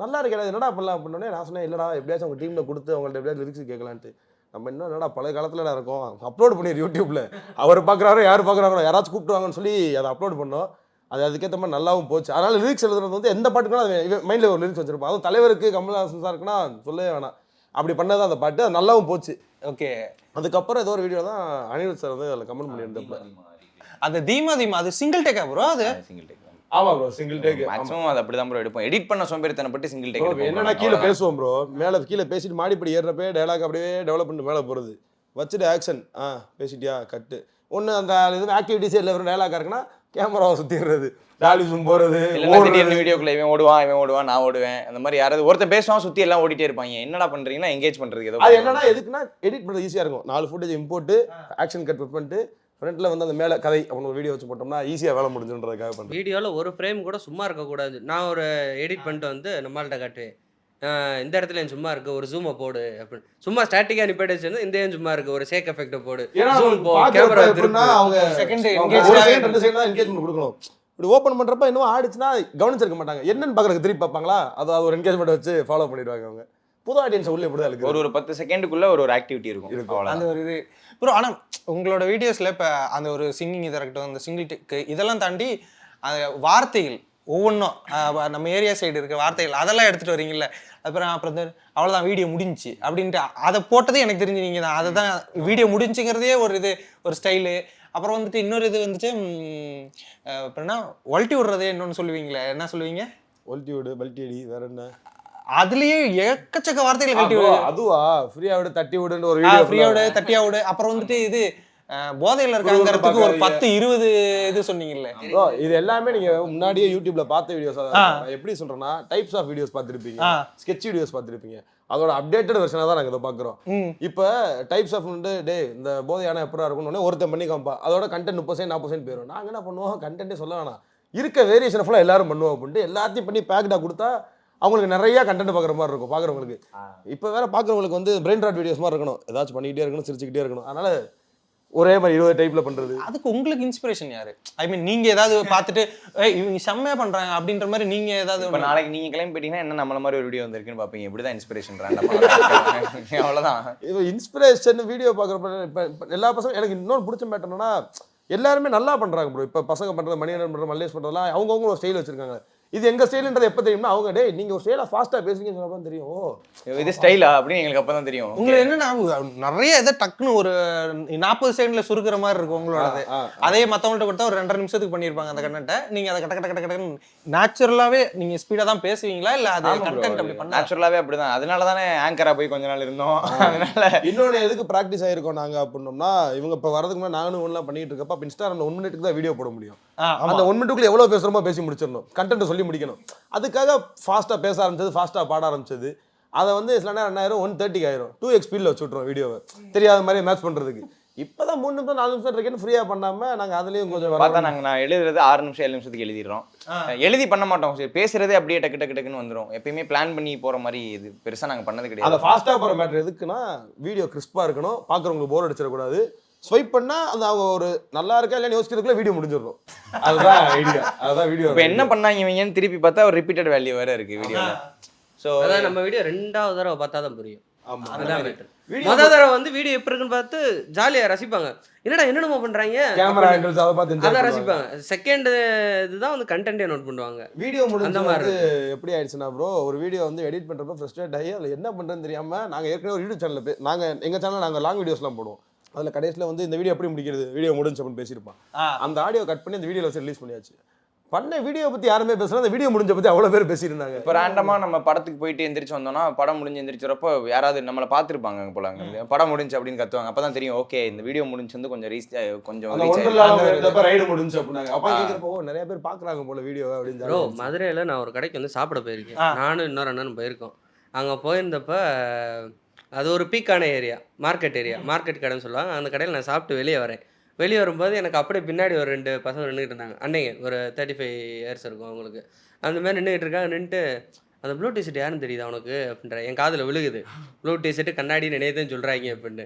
Speaker 2: நல்லா இருக்கேன் என்னடா பண்ணலாம் அப்படின்னே நான் சொன்னேன் இல்லைடா எப்படியாச்சும் அவங்க டீமில் கொடுத்து அவங்கள்ட்ட எப்படியாச்சும் லிரிக்ஸ் கேட்கலான்ட்டு நம்ம இன்னும் என்னடா பழைய காலத்தில் இருக்கோம் அப்லோட் பண்ணிடு யூடியூப்ல அவர் பார்க்குறாரோ யார் பார்க்குறாங்களோ யாராச்சும் கூப்பிட்டுவாங்கன்னு சொல்லி அதை அப்லோட் பண்ணோம். அது அதுக்கேற்ற மாதிரி நல்லாவும் போச்சு. அதனால லிரிக்ஸ் எழுதுறது வந்து எந்த பாட்டுக்குன்னா மைண்டில் ஒரு லிரிக்ஸ் வச்சிருப்போம். அதுவும் தலைவருக்கு கமல்ஹாசன் சார் இருக்குன்னா சொல்லவே வேணாம். அப்படி பண்ணதான் அந்த பாட்டு அது நல்லாவும் போச்சு.
Speaker 4: ஓகே.
Speaker 2: அதுக்கப்புறம் ஏதோ ஒரு வீடியோ தான் அனிருத் சார் வந்து அதில் கமெண்ட் பண்ணியிருந்தப்ப
Speaker 4: அது தீமா அது சிங்கிள் டேக்கா ப்ரோ? அது
Speaker 3: சிங்கிள் டேக்
Speaker 2: ஆமா ப்ரோ சிங்கிள் டேக்.
Speaker 3: மேக்ஸிமம் அது அப்படிதான் ப்ரோ எடுப்போம். எடிட் பண்ண சோம்பேறித்தனப்பட்டு சிங்கிள் டேக்
Speaker 2: என்னன்னா கீழே பேசுவோம் ப்ரோ, மேலே கீழே பேசிட்டு மாடிப்படி ஏறுறப்பே டைலாக் அப்படியே டெவலப் பண்ணிட்டு மேலே போகிறது வச்சுட்டு ஆக்ஷன் பேசிட்டியா கட்டு ஒன்று அந்த இது ஆக்டிவிட்டிஸே இல்லை ஒரு டைலாக் இருக்குன்னா கேமராவை சுற்றிடுறது டாலிசம் போகிறது
Speaker 3: வீடியோக்குள்ள இவன் ஓடுவான் நான் ஓடுவேன் அந்த மாதிரி யாராவது ஒருத்தர் பேசுவான் சுற்றி எல்லாம் ஓடிட்டே இருப்பாங்க. என்னடா பண்ணுறீங்கன்னா எங்கேஜ் பண்ணுறதுக்கு ஏதோ
Speaker 2: அது என்னன்னா எதுக்குன்னா எடிட் பண்ணுறது ஈஸியாக இருக்கும். 4 ஃபுட்டேஜ் இம்போர்ட்டு ஆக்ஷன் கட் பண்ணிட்டு ஃப்ரண்ட்டில் வந்து அந்த மேலே கதை அப்படின்னு ஒரு வீடியோ வச்சு போட்டோம்னா ஈஸியாக வேலை முடிஞ்சுன்றதுக்காக பண்ணுறேன்.
Speaker 1: வீடியோவில் ஒரு ஃப்ரேம் கூட சும்மா இருக்கக்கூடாது. நான் ஒரு எடிட் பண்ணிட்டு வந்து நம்மள்கிட்ட காட்டுவேன், இந்த இடத்துல என் சும்மா இருக்கு ஒரு ஜூமை போடு அப்படின்னு. சும்மா ஸ்டாட்டிக்காக நிப்பாட்டி இந்த ஏன் சும்மா இருக்கு ஒரு ஷேக் எஃபெக்ட் போடு, ஜூம் போ, கேமரா
Speaker 2: எப்படின்னா அவங்க
Speaker 4: செகண்ட்
Speaker 2: ரெண்டு செகண்ட் தான் என்கேஜ்மெண்ட் கொடுக்கணும். இப்படி ஓப்பன் பண்ணுறப்ப இன்னும் ஆடிச்சுன்னா கவனிச்சிருக்க மாட்டாங்க. என்னன்னு பார்க்குறதுக்கு திருப்பி பார்ப்பாங்களா, அது ஒரு என்கேஜ்மெண்ட் வச்சு ஃபாலோ பண்ணிடுவாங்க. அவங்க புது ஆடியன்ஸ் உள்ள எப்படி தான் இருக்கு.
Speaker 3: ஒரு 10 செகண்டுக்குள்ள ஒரு ஆக்டிவிட்டி இருக்கும்.
Speaker 4: அந்த ஒரு இது ப்ரோ. ஆனால் உங்களோட வீடியோஸில் இப்போ அந்த ஒரு சிங்கிங் இதாக இருக்கட்டும், அந்த சிங்கிள் டேக்கு இதெல்லாம் தாண்டி அந்த வார்த்தைகள் ஒவ்வொன்றும் நம்ம ஏரியா சைடு இருக்க வார்த்தைகள் அதெல்லாம் எடுத்துகிட்டு வரீங்கல்ல. அப்புறம் அவ்வளோதான் வீடியோ முடிஞ்சிச்சு அப்படின்ட்டு அதை போட்டதே எனக்கு தெரிஞ்சு நீங்கள் தான். அதை தான் வீடியோ முடிஞ்சுங்கிறதே ஒரு இது ஒரு ஸ்டைலு. அப்புறம் வந்துட்டு இன்னொரு இது வந்துச்சு அப்படின்னா ஒல்ட்டி விடுறதே இன்னொன்று சொல்லுவீங்களே, என்ன சொல்லுவீங்க?
Speaker 2: ஒல்ட்டி விடு பல்ட்டி அடி வேற என்ன,
Speaker 4: அதுலயே ஏக்கச்சக்க வார்த்தைகள் கட்டி விடு.
Speaker 2: அதுவா ஃப்ரீயா விடு தட்டி விடுன்னு ஒரு வீடியோ
Speaker 4: ஃப்ரீயா விடு தட்டியா விடு. அப்புறம் வந்துட்டு இது போதையில இருக்காங்கிறதுக்கு ஒரு 10-20 இது சொன்னீங்கல்ல.
Speaker 2: இது எல்லாமே நீங்க முன்னாடியே யூடியூப்ல பார்த்த வீடியோஸ். எப்படி சொல்றேன்னா டைப்ஸ் ஆஃப் வீடியோஸ் பார்த்துருப்பீங்க, ஸ்கெட்ச் வீடியோஸ் பார்த்துருப்பீங்க. அதோட அப்டேட்டட் வெர்ஷனாக தான் நாங்கள் இதை பார்க்குறோம். இப்போ டைப்ஸ் ஆஃப் வந்து இந்த போதையான எப்படா இருக்கும்னு ஒருத்தன் பண்ணி காம்பா, அதோட கண்டென்ட் 30% போயிடும். நாங்கள் என்ன பண்ணுவோம், கண்டென்ட்டே சொல்ல வேணாம், இருக்க வேரியேஷன் ஃபுல்லாக எல்லாரும் பண்ணுவோம் அப்படின்ட்டு எல்லாத்தையும் பண்ணி பேக்டாக கொடுத்தா அவங்களுக்கு நிறைய கண்டென்ட் பார்க்குற மாதிரி இருக்கும் பார்க்குறவங்களுக்கு. இப்போ வேற பார்க்குறவங்களுக்கு வந்து பிரெயின் ராட் வீடியோஸ் மாதிரி இருக்கணும், ஏதாச்சும் பண்ணிக்கிட்டே இருக்கணும், சிரிச்சுக்கிட்டே இருக்கணும். அதனால ஒரே மாதிரி 20 டைப்ல பண்றது.
Speaker 4: அதுக்கு உங்களுக்கு இன்ஸ்பிரேஷன் யாரு? ஐ மீன் நீங்க ஏதாவது பார்த்துட்டு இவங்க செம்மையா பண்றாங்க அப்படின்ற மாதிரி நீங்க ஏதாவது?
Speaker 3: இப்போ நாளைக்கு நீங்க கிளம்பி போயிட்டீங்கன்னா என்ன நம்மள மாதிரி ஒரு வீடியோ வந்திருக்குன்னு பார்ப்பீங்க. இப்படிதான் இன்ஸ்பிரேஷன் அவ்வளோதான்.
Speaker 2: இப்போ இன்ஸ்பிரேஷன் வீடியோ பார்க்குறப்ப இப்போ எல்லா பசங்க எனக்கு இன்னொன்று பிடிச்ச மேட்டர்னா எல்லாருமே நல்லா பண்றாங்க ப்ரோ. இப்போ பசங்க பண்றது, மணியன் பண்றது, மல்லேஷ் பண்றதுலாம் அவங்கவுங்க ஒரு ஸ்டைல் வச்சிருக்காங்க. இது எங்க ஸ்டைல்ன்றது எப்போ தெரியும்னா அவங்க நீங்க ஒரு ஸ்டைலா ஃபாஸ்டா பேசுறீங்கன்னு சொன்னப்ப தெரியும்
Speaker 3: இது ஸ்டைலா அப்படின்னு எங்களுக்கு அப்பதான் தெரியும்.
Speaker 4: உங்களுக்கு என்னன்னா நிறைய இதை டக்குன்னு ஒரு 40 செகண்ட்ல சுருக்கிற மாதிரி இருக்கும் உங்களோட. அதே மத்தவங்கள்ட்ட கொடுத்தா ஒரு 2.5 நிமிஷத்துக்கு பண்ணிருப்பாங்க அந்த கண்டென்ட்டை. நீங்க அதை கட்ட கட்ட கட்ட கட்டன்னு நேச்சுரலாவே நீங்க ஸ்பீடா தான் பேசுவீங்களா இல்ல அது கண்டென்ட் அப்படி பண்ணா?
Speaker 3: நேச்சுரலாவே அப்படிதான். அதனால தானே ஆங்கரா போய் கொஞ்ச நாள் இருந்தோம். அதனால
Speaker 2: இன்னொன்று எதுக்கு ப்ராக்டிஸ் ஆயிருக்கோம் நாங்க அப்படின்னோம்னா, இவங்க இப்போ வரதுக்கு முன்னாடி நானும் ஒன்றுலாம் பண்ணிட்டு இருக்கப்ப அப்போ இன்ஸ்டாகிராம்ல 1 மினிட்டுக்கு தான் வீடியோ போட முடியும். அந்த 1 மினிட்டுக்குள்ள எவ்வளவு பேசுறோமோ பேசி முடிச்சிடணும், கண்டென்ட் சொல்லி முடிக்கணும். அதுக்காக ஃபாஸ்ட்டாக பேச ஆரம்பிச்சது, ஃபாஸ்ட்டாக பாட ஆரம்பிச்சது. அதை வந்து சில நேரம் என்ன ஆயிரும் 1:30 ஆயிரும், 2x ஸ்பீடில் வச்சு விட்ருவோம் வீடியோவை தெரியாத மாதிரி மேட்ச் பண்ணுறதுக்கு. இப்போ தான் 3 நிமிஷம் 4 நிமிஷம் இருக்கேன்னு ஃப்ரீயாக பண்ணாமல் நாங்கள் அதுலேயும் கொஞ்சம்
Speaker 3: பார்த்தா நான் எழுதுறது 6 நிமிஷம் 7 நிமிஷத்துக்கு எழுதிடுறோம். எழுதி பண்ண மாட்டோம், சரி பேசுறதே அப்படியே டக்கு டக்கு டக்குன்னு வந்துடும். எப்பயுமே பிளான் பண்ணி போகிற மாதிரி இது பெருசாக நாங்கள் பண்ணது கிடையாது.
Speaker 2: அதை ஃபாஸ்ட்டாக போகிற மேட்டர் எதுக்குன்னா வீடியோ கிறிஸ்பாக இருக்கணும், பார்க்குறவங்களுக்கு போர் அடிச்சிடக்கூடாது. ஸ்வைப் பண்ணா அந்த அவங்க ஒரு நல்லா இருக்கா இல்லைன்னு யோசிக்கிறதுக்குள்ள வீடியோ முடிஞ்சிடும். அதுதான் ஐடியா, அதுதான் வீடியோ.
Speaker 3: இப்போ என்ன பண்ணாங்க இவங்கன்னு திருப்பி பார்த்தா ஒரு ரிப்பீட்டட் வேல்யூ வேற இருக்கு வீடியோல. ஸோ
Speaker 1: அதான் நம்ம வீடியோ 2வது தடவை பார்த்தா தான் புரியும்.
Speaker 2: ஆமா,
Speaker 1: அதான் மேட்டர். முதல் தடவை வந்து வீடியோ எப்படி இருக்குன்னு பார்த்து ஜாலியா ரசிப்பாங்க, என்னடா என்னென்னமோ பண்றாங்க
Speaker 2: கேமரா ஆங்கிள்ஸ் அதை பார்த்து
Speaker 1: அதான் ரசிப்பாங்க. செகண்ட் இதுதான் வந்து கண்டென்ட்டே நோட் பண்ணுவாங்க.
Speaker 2: வீடியோ முடிஞ்ச மாதிரி எப்படி ஆயிடுச்சுன்னா ப்ரோ, ஒரு வீடியோ வந்து எடிட் பண்றப்ப ஃப்ரஸ்ட்ரேட் ஆகி அதில் என்ன பண்றதுன்னு தெரியாம நாங்கள் ஏற்கனவே ஒரு யூடியூப் சேனலில் நாங்கள் எங்கள் சேனலில் நாங்கள் லாங் வீடியோஸ்லாம் போடுவோம். அதில் கடைசியில் வந்து இந்த வீடியோ எப்படி முடிக்கிறது, வீடியோ முடிஞ்சு அப்படின்னு பேசியிருப்பான். அந்த ஆடியோ கட் பண்ணி அந்த வீடியோவில் வச்சு ரிலீஸ் பண்ணியாச்சு. பண்ண வீடியோ பற்றி யாருமே பேசலாம், அந்த வீடியோ முடிஞ்ச பற்றி அவ்வளோ பேர் பேசியிருந்தாங்க.
Speaker 3: இப்போ ரேண்டமாக நம்ம படத்துக்கு போயிட்டு எந்திரிச்சு வந்தோம்னா படம் முடிஞ்சு எந்திரிச்சப்போ யாராவது நம்மளை பார்த்துருப்பாங்க போல, அங்கே படம் முடிஞ்சு அப்படின்னு கத்துவாங்க. அப்போ தான் தெரியும் ஓகே இந்த வீடியோ முடிஞ்சு வந்து கொஞ்சம்
Speaker 2: ரைடு முடிஞ்சு அப்படின்னாங்க. அப்போ கேட்குறப்போ நிறைய பேர் பார்க்குறாங்க போல வீடியோ அப்படின்னு.
Speaker 1: ப்ரோ மதுரையில் நான் ஒரு கடைக்கு வந்து சாப்பிட போயிருக்கேன், நானும் இன்னொரு அண்ணனும் போயிருக்கோம். அங்கே போயிருந்தப்ப அது ஒரு பீக்கான ஏரியா, மார்க்கெட் கடைன்னு சொல்லுவாங்க. அந்த கடையில் நான் சாப்பிட்டு வெளியே வரேன். வெளியே வரும்போது எனக்கு அப்படியே பின்னாடி ஒரு 2 பசங்க நின்றுட்டு இருந்தாங்க. அன்னைக்கு ஒரு 35 இயர்ஸ் இருக்கும் அவங்களுக்கு. அந்த மாதிரி நின்றுட்டு இருக்காங்க. நின்றுட்டு அந்த ப்ளூ டிஷர்ட் யாருன்னு தெரியுதா உனக்கு அப்படின்ற என் காதில் விழுகுது. ப்ளூ டிஷர்ட்டு கண்ணாடி நினையதான் சொல்கிறாங்க அப்படின்னு.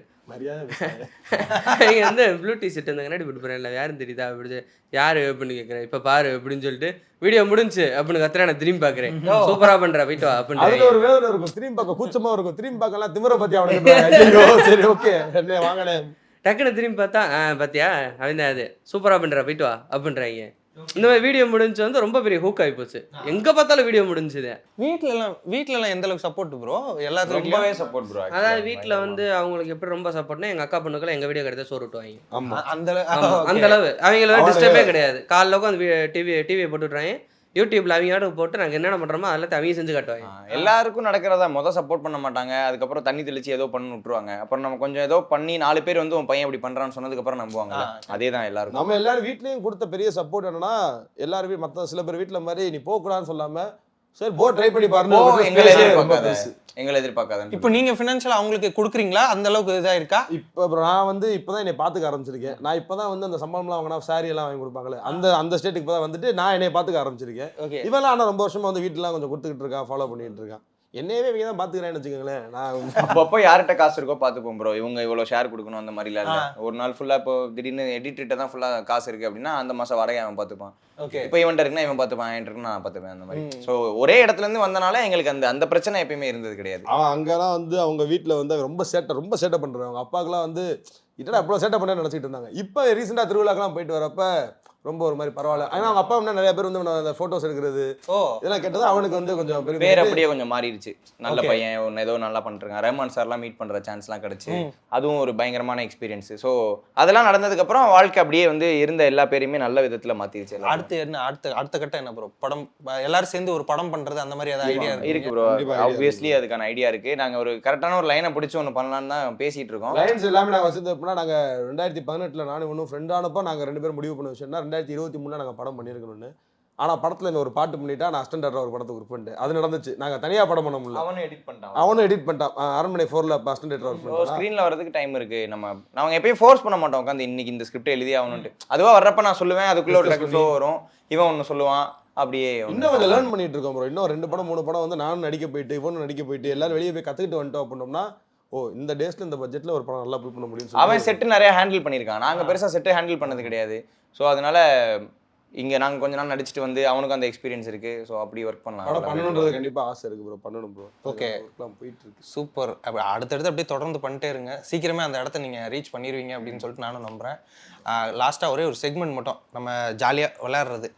Speaker 1: இங்கே வந்து ப்ளூ டிஷர்ட் அந்த கண்ணாடி போட்டு போகிறேன் இல்லை யாருன்னு தெரியுதா அப்படி யார் அப்படின்னு கேட்குறேன். இப்போ பாரு அப்படின்னு சொல்லிட்டு வீடியோ முடிஞ்சு அப்படின்னு கத்துறேன். நான் திரும்பி பார்க்குறேன். சூப்பராக பண்ணுறா போயிட்டு வா
Speaker 2: அதுல
Speaker 1: அப்படின்னு.
Speaker 2: ஒரு வேதனை இருக்கும், திரும்பி பார்க்க கூச்சமா இருக்கும், திரும்பி பார்க்கலாம் திமிர பத்தி அவனுக்கு சரி ஓகே என்ன வாங்கனே
Speaker 1: டக்குன்னு திரும்பி பார்த்தா பார்த்தியா அவன் தான் அது சூப்பராக பண்ணுறா போயிட்டு வா அப்படின்றாங்க. இந்த மாதிரி வீடியோ முடிஞ்சு வந்து ரொம்ப பெரிய ஹூக் ஆகி போச்சு. எங்கே பார்த்தாலும் வீடியோ முடிஞ்சுது.
Speaker 4: வீட்லலாம் எந்த அளவுக்கு சப்போர்ட் ப்ரோ? எல்லாத்துக்கும்
Speaker 3: ரொம்பவே சப்போர்ட் ப்ரோ.
Speaker 1: அதாவது வீட்டில் வந்து அவங்களுக்கு எப்படி ரொம்ப சப்போர்ட்னா எங்கள் அக்கா பொண்ணுக்கெல்லாம் எங்கள் வீடியோ கிடைத்தா சோறு விட்டுவாங்க.
Speaker 2: ஆமா
Speaker 4: அந்த
Speaker 1: அந்த அளவு அவங்கள டிஸ்டர்பே கிடையாது. காலைல உட்காந்து டிவியை போட்டு விட்றாங்க. யூடியூப்ல அவங்க போட்டு நாங்கள் என்னென்ன பண்ணுறோமோ அதெல்லாம் அவங்க செஞ்சு காட்டுவாங்க.
Speaker 3: எல்லாருக்கும் நடக்கிறதா சப்போர்ட் பண்ண மாட்டாங்க. அதுக்கப்புறம் தண்ணி தெளிச்சு ஏதோ பண்ணி விட்டுருவாங்க. அப்புறம் நம்ம கொஞ்சம் ஏதோ பண்ணி 4 பேர் வந்து உன் பையன் இப்படி பண்றான்னு சொன்னதுக்கப்புறம் நம்புவாங்க. அதே தான் எல்லாருக்கும்.
Speaker 2: நம்ம எல்லாரும் வீட்லயும் கொடுத்த பெரிய சப்போர்ட் என்னன்னா எல்லாரும் மற்ற சில பேர் வீட்டுல மாதிரி நீ போகக்கூடாதுன்னு சொல்லாம சரி போ ட்ரை பண்ணி பாருங்க.
Speaker 3: எங்களை எதிர்பார்க்காத.
Speaker 4: இப்போ நீங்க ஃபினான்ஷியல் அவங்களுக்கு கொடுக்குறீங்களா? அந்த அளவுக்கு இதா இருக்கா?
Speaker 2: இப்போ நான் வந்து இப்போதான் என்னை பார்த்துக்க ஆரம்பிச்சிருக்கேன். நான் இப்போதான் வந்து அந்த சம்பளம்லாம் வாங்கினா சாரி எல்லாம் வாங்கி கொடுப்பாங்களே அந்த ஸ்டேட்டுக்கு இப்போதான் வந்துட்டு நான் என்னை பார்த்துக்க ஆரம்பிச்சிருக்கேன்.
Speaker 4: ஓகே.
Speaker 2: இவெல்லாம் ஆனால் ரொம்ப வருஷமா வந்து வீட்டுலாம் கொஞ்சம் கொடுத்துக்கிட்டு இருக்கா, ஃபாலோ பண்ணிட்டு இருக்கான். என்னையவே இவங்க தான் பார்த்துக்கிறேன்னு வச்சுக்கோங்களேன். நான்
Speaker 3: அப்பப்போ யார்கிட்ட காசு இருக்கோ பார்த்துப்போம் ப்ரோ. இவங்க இவ்வளோ ஷேர் கொடுக்கணும் அந்த மாதிரிலாம் இல்லை. ஒரு நாள் ஃபுல்லாக இப்போ திடீர்னு எடிட்டர்கிட்ட தான் ஃபுல்லாக காசு இருக்குது அப்படின்னா அந்த மாதம் வாடகை அவன் பார்த்துப்பான்.
Speaker 4: ஓகே.
Speaker 3: இப்போ இவன்ட்ட இருக்குன்னா இவன் பார்த்துப்பான், என்கிட்ட இருக்குன்னா நான் பார்த்துப்பேன். அந்த மாதிரி. ஸோ ஒரே இடத்துல இருந்து வந்தனால எங்களுக்கு அந்த பிரச்சனை எப்பயுமே இருந்தது கிடையாது.
Speaker 2: அவன் அங்கெல்லாம் வந்து அவங்க வீட்டில் வந்து ரொம்ப சேட்டை பண்ணுறாங்க. அவங்க அப்பாவுக்குலாம் வந்து இதெல்லாம் அவ்வளோ சேட்டை பண்ண நினச்சிட்டு இருந்தாங்க. இப்போ ரீசெண்டாக திருவிழாக்கெல்லாம் போயிட்டு வரப்ப ரொம்ப ஒரு மாதிரி பரவாயில்ல. ஆனால் அவங்க அப்பா என்ன நிறைய பேர் வந்து அந்த ஃபோட்டோஸ் எடுக்கிறது இதெல்லாம் கேட்டது அவனுக்கு வந்து கொஞ்சம்
Speaker 3: பேர் அப்படியே கொஞ்சம் மாறிடுச்சு. நல்ல பையன் ஒன்று ஏதோ நல்லா பண்ணிருக்காங்க. ரஹ்மான் சார்லாம் மீட் பண்ணுற சான்ஸ்லாம் கிடச்சி அதுவும் ஒரு பயங்கரமான எக்ஸ்பீரியன்ஸ். ஸோ அதெல்லாம் நடந்ததுக்கப்புறம் வாழ்க்கை அப்படியே வந்து இருந்த எல்லா பேருமே நல்ல விதத்தில் மாற்றிடுச்சு.
Speaker 4: அடுத்து என்ன அடுத்த கட்டம் என்ன ப்ரோ? படம் எல்லாரும் சேர்ந்து ஒரு படம் பண்ணுறது அந்த மாதிரி ஏதாவது ஐடியா
Speaker 3: இருக்கு ப்ரோ? ஆப்வியஸ்லி அதுக்கான ஐடியா இருக்குது. நாங்கள் ஒரு கரெக்டான ஒரு லைனை பிடிச்சி ஒன்று பண்ணலான்னு தான் பேசிகிட்டு இருக்கோம்.
Speaker 2: லைன்ஸ் எல்லாமே நாங்கள் வசதி எப்படின்னா நாங்கள் 2018 நானும் இன்னும் ஃப்ரெண்டானப்போ நாங்கள் 2 பேரும் முடிவு பண்ண விஷயம்னா 2023 நாங்கள் படம் பண்ணியிருக்கணும்னு. ஆனால் படத்தில் இந்த ஒரு பாட்டு பண்ணிட்டா நான் அஸ்டண்டர் ஒரு படத்துக்கு ஒர்க் பண்ணிட்டேன். அது நடந்துச்சு. நாங்கள் தனியாக படம் பண்ண முடியல. அவனும் எடிட் பண்ணிட்டான். அரண்மனை 4ல அஸ்டண்டர் ஒர்க் பண்ணிட்டான்.
Speaker 3: ஸ்க்ரீனில் வரதுக்கு டைம் இருக்கு. நாங்கள் எப்பயும் ஃபோர்ஸ் பண்ண மாட்டோம் உட்காந்து இன்னைக்கு இந்த ஸ்கிரிப்ட் எழுதி ஆகணும்ட்டு. அதுவாக வர்றப்ப நான் சொல்லுவேன், அதுக்குள்ள ஒரு ஷோ வரும், இவன் ஒன்று சொல்லுவான், அப்படியே
Speaker 2: இன்னும் கொஞ்சம் லேர்ன் பண்ணிட்டு இருக்கோம் ப்ரோ. இன்னும் 2 படம் 3 படம் வந்து நானும் நடிக்க போயிட்டு இவனும் நடிக்க போயிட்டு எல்லாரும் வெளியே போய் கற்றுக்கிட்டு வந்துட்டோம் அப்படின்னோம்னா இந்த டேஸ்ல இந்த பட்ஜெட்ல ஒரு படம் நல்லா ப்ரூவ் பண்ண முடியும்.
Speaker 3: அவன் செட்டு நிறைய ஹேண்டில் பண்ணியிருக்கான். நாங்கள் பெருசாக செட்டு ஹேண்டில் பண்ணது கிடையாது. ஸோ அதனால இங்கே நாங்கள் கொஞ்ச நாள் நடிச்சுட்டு வந்து அவனுக்கும் அந்த எக்ஸ்பீரியன்ஸ் இருக்கு. ஸோ அப்படி ஒர்க் பண்ணலாம்.
Speaker 2: பண்ணணுன்றது கண்டிப்பாக ஆசை இருக்கு ப்ரோ. பண்ணணும் ப்ரோ.
Speaker 4: ஓகே,
Speaker 2: போயிட்டு இருக்கு.
Speaker 4: சூப்பர். அப்போ அடுத்தடுத்து அப்படியே தொடர்ந்து பண்ணிட்டே இருங்க. சீக்கிரமே அந்த இடத்த நீங்கள் ரீச் பண்ணிடுவீங்க அப்படின்னு சொல்லிட்டு நானும் நம்புகிறேன். லாஸ்ட்டாக ஒரே ஒரு செக்மெண்ட் மட்டும் நம்ம ஜாலியாக விளையாடுறது.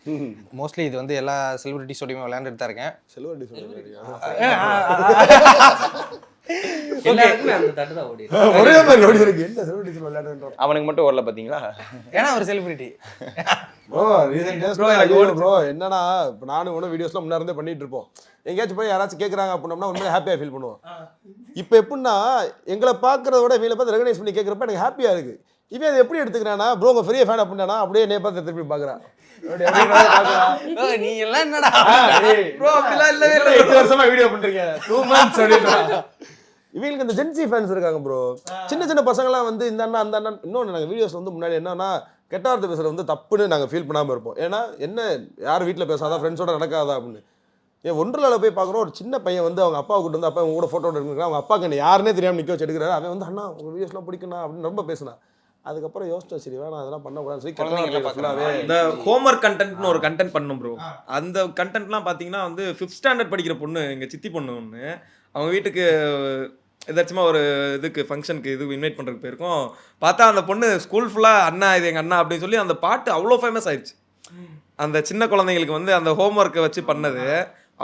Speaker 4: மோஸ்ட்லி இது வந்து எல்லா செலிபிரிட்டிஸோடையுமே விளையாண்டுட்டு தான் இருக்கேன்.
Speaker 2: ஒரே மாதிரி ஓடி இருக்கு. என்ன செலிபிரிட்டிஸ் விளையாடுறோம்?
Speaker 3: அவனுக்கு மட்டும் ஓடல பார்த்தீங்களா?
Speaker 4: ஏன்னா ஒரு செலிபிரிட்டி
Speaker 2: ப்ரோ ப்ரோ என்னன்னா இப்போ நானும் ஒன்றும் வீடியோஸ்லாம் முன்னாடி பண்ணிட்டு இருப்போம். எங்கேயாச்சும் போய் யாராச்சும் கேட்குறாங்க அப்படின்னோம்னா உண்மையாக ஹாப்பியாக ஃபீல் பண்ணுவோம். இப்போ எப்படின்னா எங்களை பார்க்கறத விட இவங்களை பார்த்து ரெகனைஸ் பண்ணி கேட்குறப்ப எனக்கு ஹாப்பியாக இருக்கு. இவன் அதை எப்படி எடுத்துக்கிறானா ப்ரோ உங்க பெரிய ஃபேன் அப்படின்னா அப்படியே என்னை பார்த்து திருப்பி பார்க்குறான்.
Speaker 4: நீ எல்லாம் என்னடா
Speaker 2: ப்ரோ அப்படிலாம் இல்லவே இல்லை. 8 வருஷமா வீடியோ பண்றீங்க 2 months சொல்லிடுறாங்க. இவங்களுக்கு இந்த ஜென்சி ஃபேன்ஸ் இருக்காங்க ப்ரோ. சின்ன பசங்களாம் வந்து இந்த அண்ணா அந்த அண்ணா. இன்னொன்று நாங்கள் வீடியோஸ் வந்து முன்னாடி என்னன்னா கெட்ட வார்த்தை பேசுறது வந்து தப்புன்னு நாங்கள் ஃபீல் பண்ணாமல் இருப்போம். ஏன்னா என்ன யார் வீட்டில் பேசாதா ஃப்ரெண்ட்ஸோட நடக்காதா அப்படின்னு. ஏன் ஒன்றில் போய் பார்க்குறோம் ஒரு சின்ன பையன் வந்து அவங்க அப்பாவை கூட்டு வந்து அப்பா அவங்க கூட ஃபோட்டோ எடுக்கிறான். அவங்க அப்பாவுக்கு என்ன யாருன்னே தெரியாமல் நிற்க வச்சு எடுக்கிறாரு. அவன் வந்து அண்ணா உங்கள் வீடியோஸ்லாம் பிடிக்கணும் அப்படின்னு ரொம்ப பேசினான். அதுக்கப்புறம் யோசிச்சோம் சரி வேணாம் அதெல்லாம் பண்ணக்கூடாதுன்னு சொல்லி
Speaker 8: இந்த ஹோம்ஒர்க் கண்டென்ட்னு ஒரு கண்டென்ட் பண்ணோம் ப்ரோ. அந்த கண்டென்ட்லாம் பார்த்தீங்கன்னா வந்து 5th ஸ்டாண்டர்ட் படிக்கிற பொண்ணு எங்கள் சித்தி பொண்ணு ஒன்று அவங்க வீட்டுக்கு ஏதாச்சுமா ஒரு இதுக்கு ஃபங்க்ஷனுக்கு இது இன்வைட் பண்ணுறதுக்கு போயிருக்கோம். பார்த்தா அந்த பொண்ணு ஸ்கூல் ஃபுல்லாக அண்ணா இது எங்கள் அண்ணா அப்படின்னு சொல்லி அந்த பாட்டு அவ்வளோ ஃபேமஸ் ஆயிடுச்சு. அந்த சின்ன குழந்தைங்களுக்கு வந்து அந்த ஹோம்ஒர்க்கை வச்சு பண்ணது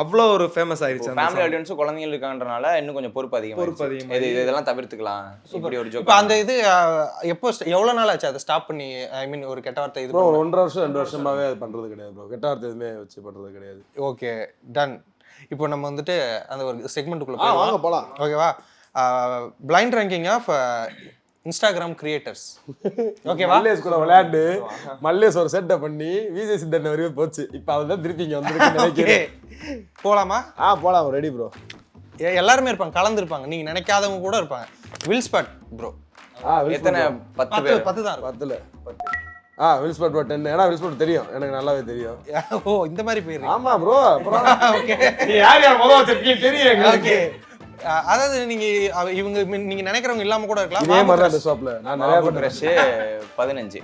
Speaker 8: அவ்வளோ ஒரு ஃபேமஸ் ஆயிடுச்சு.
Speaker 3: ஃபேமிலி ஆடியன்ஸும் குழந்தைகள் இருக்கான்றனால இன்னும் கொஞ்சம் பொறுப்பு அதிகம். இதெல்லாம் தவிர்த்துக்கலாம். இப்படி ஒரு ஜோக்.
Speaker 4: இப்போ அந்த இது எப்போ எவ்வளோ நாள் ஆச்சு அதை ஸ்டாப் பண்ணி? ஐ மீன் ஒரு கெட்ட வார்த்தை இது
Speaker 2: ப்ரோ 1.5 வருஷம் 2 வருஷமாவே அது பண்ணுறது கிடையாது ப்ரோ. கெட்ட வார்த்தை எதுவுமே வச்சு பண்ணுறது கிடையாது.
Speaker 4: Okay done. இப்போ நம்ம வந்துட்டு அந்த ஒரு செக்மெண்ட்டுக்குள்ளே
Speaker 2: வாங்க போகலாம்.
Speaker 4: ஓகேவா? Blind ranking of Instagram creators. ஓகேவா?
Speaker 2: மல்லேஸ் கூட விளையாண்டு மல்லேஸ் ஒரு செட்டை பண்ணி விஜய் சித்தன் வரையும் போச்சு. இப்போ அதுதான் திருப்பி இங்கே வந்துருக்கு நினைக்கிறேன்.
Speaker 4: போகலாமா?
Speaker 2: போகலாம். Ready bro.
Speaker 4: எல்லாருமே இருப்பாங்க, கலந்துருப்பாங்க. நீங்கள் நினைக்காதவங்க கூட இருப்பாங்க. Will spot bro.
Speaker 3: எத்தனை? 10 பேர்.
Speaker 4: 10 தான்.
Speaker 2: 10ல் வில்ஸ்பர்ட் ப்ரோ 10. ஏன்னா வில்ஸ்பர்ட் தெரியும், எனக்கு நல்லாவே தெரியும்.
Speaker 4: ஓ இந்த மாதிரி போயிடுறீங்க.
Speaker 2: ஆமா ப்ரோ.
Speaker 4: ஓகே
Speaker 2: நீ யார் முதல்ல வச்சிருக்கீங்க தெரியும் எங்களுக்கு.
Speaker 4: ஓகே. அதாவது நீங்க இவங்க நீங்க நினைக்கிறவங்க இல்லாம கூட இருக்கலாம்.
Speaker 2: இதே மாதிரி தான் இந்த ஷாப்ல நான் நிறைய
Speaker 3: மாபு கிரஷ் 15.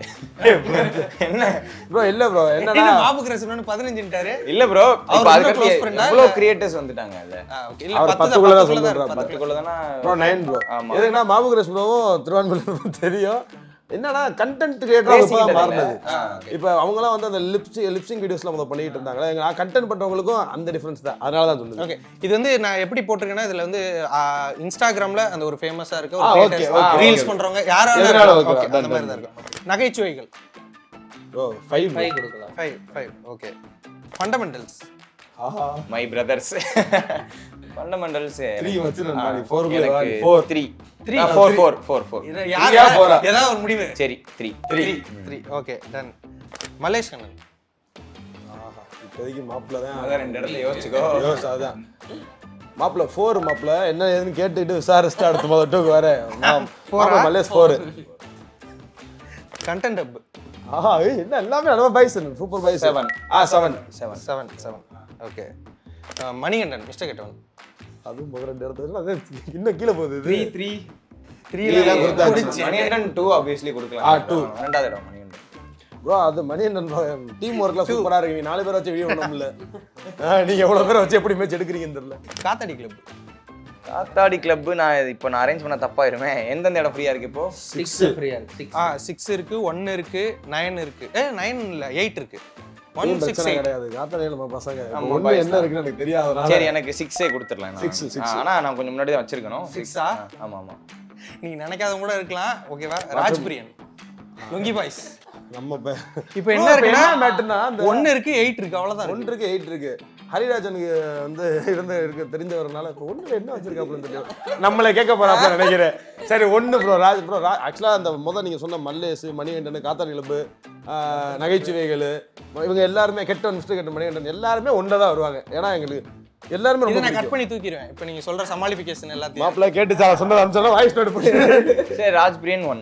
Speaker 3: என்ன
Speaker 2: ப்ரோ இல்ல ப்ரோ என்னன்னா
Speaker 4: மாபு கிரஷ் 15ன்றாரு.
Speaker 3: இல்ல ப்ரோ,
Speaker 4: அவர்
Speaker 3: இப்போ
Speaker 4: இன்னும் close
Speaker 3: அதுக்கு
Speaker 4: friend ஆ?
Speaker 3: எவ்வளவு கிரியேட்டர்ஸ் வந்துட்டாங்க இல்ல.
Speaker 4: ஓகே. இல்ல
Speaker 2: அவர்
Speaker 4: 10
Speaker 2: 10 தான்
Speaker 4: தான்
Speaker 2: சொல்றாரு.
Speaker 3: 10 தானா
Speaker 2: ப்ரோ 9 ப்ரோ.
Speaker 3: ஆமா.
Speaker 2: எதுக்குன்னா மாபுகிரேஷ் ப்ரோவும் திருவான்மூலம் தெரியும். என்னன்னா கண்டென்ட் கிரியேட்டரா இப்பதான் மாறினது. இப்போ அவங்கலாம் வந்து அந்த லிப்சிங் வீடியோஸ்ல முதல்ல பண்ணிட்டு இருந்தாங்க. நான் கண்டென்ட் பண்றவங்களுக்கும் அந்த டிஃபரன்ஸ் தான், அதனால தான் சொல்லுங்க.
Speaker 4: ஓகே. இது வந்து நான் எப்படி போட்டிருக்கேன்னா இதுல வந்து இன்ஸ்டாகிராம்ல அந்த ஒரு ஃபேமஸா இருக்க
Speaker 2: okay,
Speaker 4: ஒரு
Speaker 2: okay,
Speaker 4: ரீல்ஸ்
Speaker 2: okay.
Speaker 4: பண்றவங்க
Speaker 2: எதனால
Speaker 4: யாராவது
Speaker 2: okay,
Speaker 4: ஓகே அந்த
Speaker 2: done,
Speaker 4: மாதிரி தான் இருக்கும். நகைச்சுவைகள்
Speaker 2: ப்ரோ 5
Speaker 1: 5 கொடுக்கலாம்.
Speaker 4: 5 okay. Fundamentals
Speaker 3: my brothers. Fundamentals
Speaker 2: 3 வச்சு நான் 4
Speaker 3: எனக்கு
Speaker 2: 4
Speaker 3: 3
Speaker 4: Three.
Speaker 3: 4
Speaker 4: யார்
Speaker 2: யா போறா?
Speaker 4: ஏதாவது ஒரு முடிவு.
Speaker 3: சரி 3
Speaker 4: 3 ஓகே டன். மலேஷ் கண்ணன்
Speaker 2: இப்போதைக்கு மாப்பிள்ள தான்.
Speaker 3: அதான் 2 இடத்துல யோசிச்சுக்கோ.
Speaker 2: அதான் மாப்பிள்ள 4 மாப்பிள்ள என்ன ஏதுன்னு கேட்டுட்டு விசாரிச்சுட்டு அடுத்த முதல் டூக்கு வர மாப்பிள்ள மல்லேஷ் 4.
Speaker 4: கண்டென்ட் ஹப்
Speaker 2: என்ன எல்லாமே நல்ல bison super bison.
Speaker 3: 7.
Speaker 2: 7
Speaker 4: okay. Manikandan mister கெட்டவன்
Speaker 2: அதுவும் முதல் 2 இடத்துல அது இன்னும் கீழே போகுது.
Speaker 8: 3
Speaker 2: 3 எல்லாம் கொடுத்தாச்சு.
Speaker 3: மணிகண்டன் 2 obviously கொடுக்கலாம்.
Speaker 2: 2
Speaker 3: ரெண்டாவது இடம் மணிகண்டன்.
Speaker 2: ப்ரோ அது மணிகண்டன் டீம் ஒர்க்ல சூப்பரா இருக்கு. நீங்க 4 பேரை வச்சு வீடியோ பண்ண முடியல. நீங்க எவ்வளவு பேரை வச்சு எப்படி மேட்ச் எடுக்கிறீங்கன்னு தெரியல.
Speaker 4: காத்தாடி கிளப்
Speaker 3: காத்தாடி கிளப் நான் இப்போ நான் அரேஞ்ச் பண்ண தப்பாயிருமே. எந்தெந்த இடம் ஃப்ரீயா இருக்கு இப்போ?
Speaker 1: 6 ஃப்ரீயா இருக்கு.
Speaker 4: 6 இருக்கு, 1 இருக்கு, 9 இருக்கு. 9 இல்ல 8 இருக்கு. 1
Speaker 2: ஒன்றும்
Speaker 4: 6
Speaker 2: பிரச்சனை
Speaker 4: 8
Speaker 2: கிடையாது. காத்தாடியில நம்ம பசங்க
Speaker 3: ஆமா,
Speaker 2: ஒண்ணு
Speaker 3: boys
Speaker 2: என்ன
Speaker 3: தான்.
Speaker 2: இருக்குன்னு எனக்கு தெரியாதனால
Speaker 3: சரி எனக்கு 6 கொடுத்துடலாம்.
Speaker 2: 6.
Speaker 3: ஆனா நான் கொஞ்சம் முன்னாடி தான் வச்சிருக்கணும்.
Speaker 4: 6 ஆ?
Speaker 3: ஆமா ஆமா.
Speaker 4: நீங்க நினைக்காதவங்க கூட இருக்கலாம். ஓகேவா? ராஜ்பிரியன் லுங்கி பாய்ஸ்.
Speaker 2: நம்ம
Speaker 4: இப்போ என்ன இருக்குன்னா
Speaker 2: மேட்னா அந்த
Speaker 4: 1 இருக்கு, 8 இருக்கு, அவ்வளவுதான் இருக்கு.
Speaker 2: 1 இருக்கு 8 இருக்கு. ஹரிராஜனுக்கு வந்து இருக்கு தெரிஞ்சவரனால இப்போ 1 என்ன வச்சிருக்காப்லன்னு தெரியும். நம்மளை கேட்க போறாப்ல நினைக்கிறேன். சரி 1 ப்ரோ ப்ரோ ஆக்சுவலாக அந்த நீங்க சொன்ன மல்லேஷ், மணிகண்டன், காத்தாடி கிளப்பு, நகைச்சுவைகள் இவங்க எல்லாருமே கெட்ட மிஸ்டர் கெட்ட மணிகண்டன் எல்லாருமே ஒன்றா தான் வருவாங்க. ஏன்னா எங்களுக்கு எல்லாருமே
Speaker 4: இதை
Speaker 2: ரொம்ப
Speaker 4: நான் கட் பண்ணி தூக்கிடுவேன். இப்போ நீங்க சொல்ற சமாளிஃபிகேஷன் எல்லாத்தையும்
Speaker 2: மாப்பிள்ள கேட்டு சார் சொன்னது அனுப்பிச்சாலும் வாய்ஸ் நோட் பண்ணி
Speaker 3: சரி ராஜ்பிரியன் 1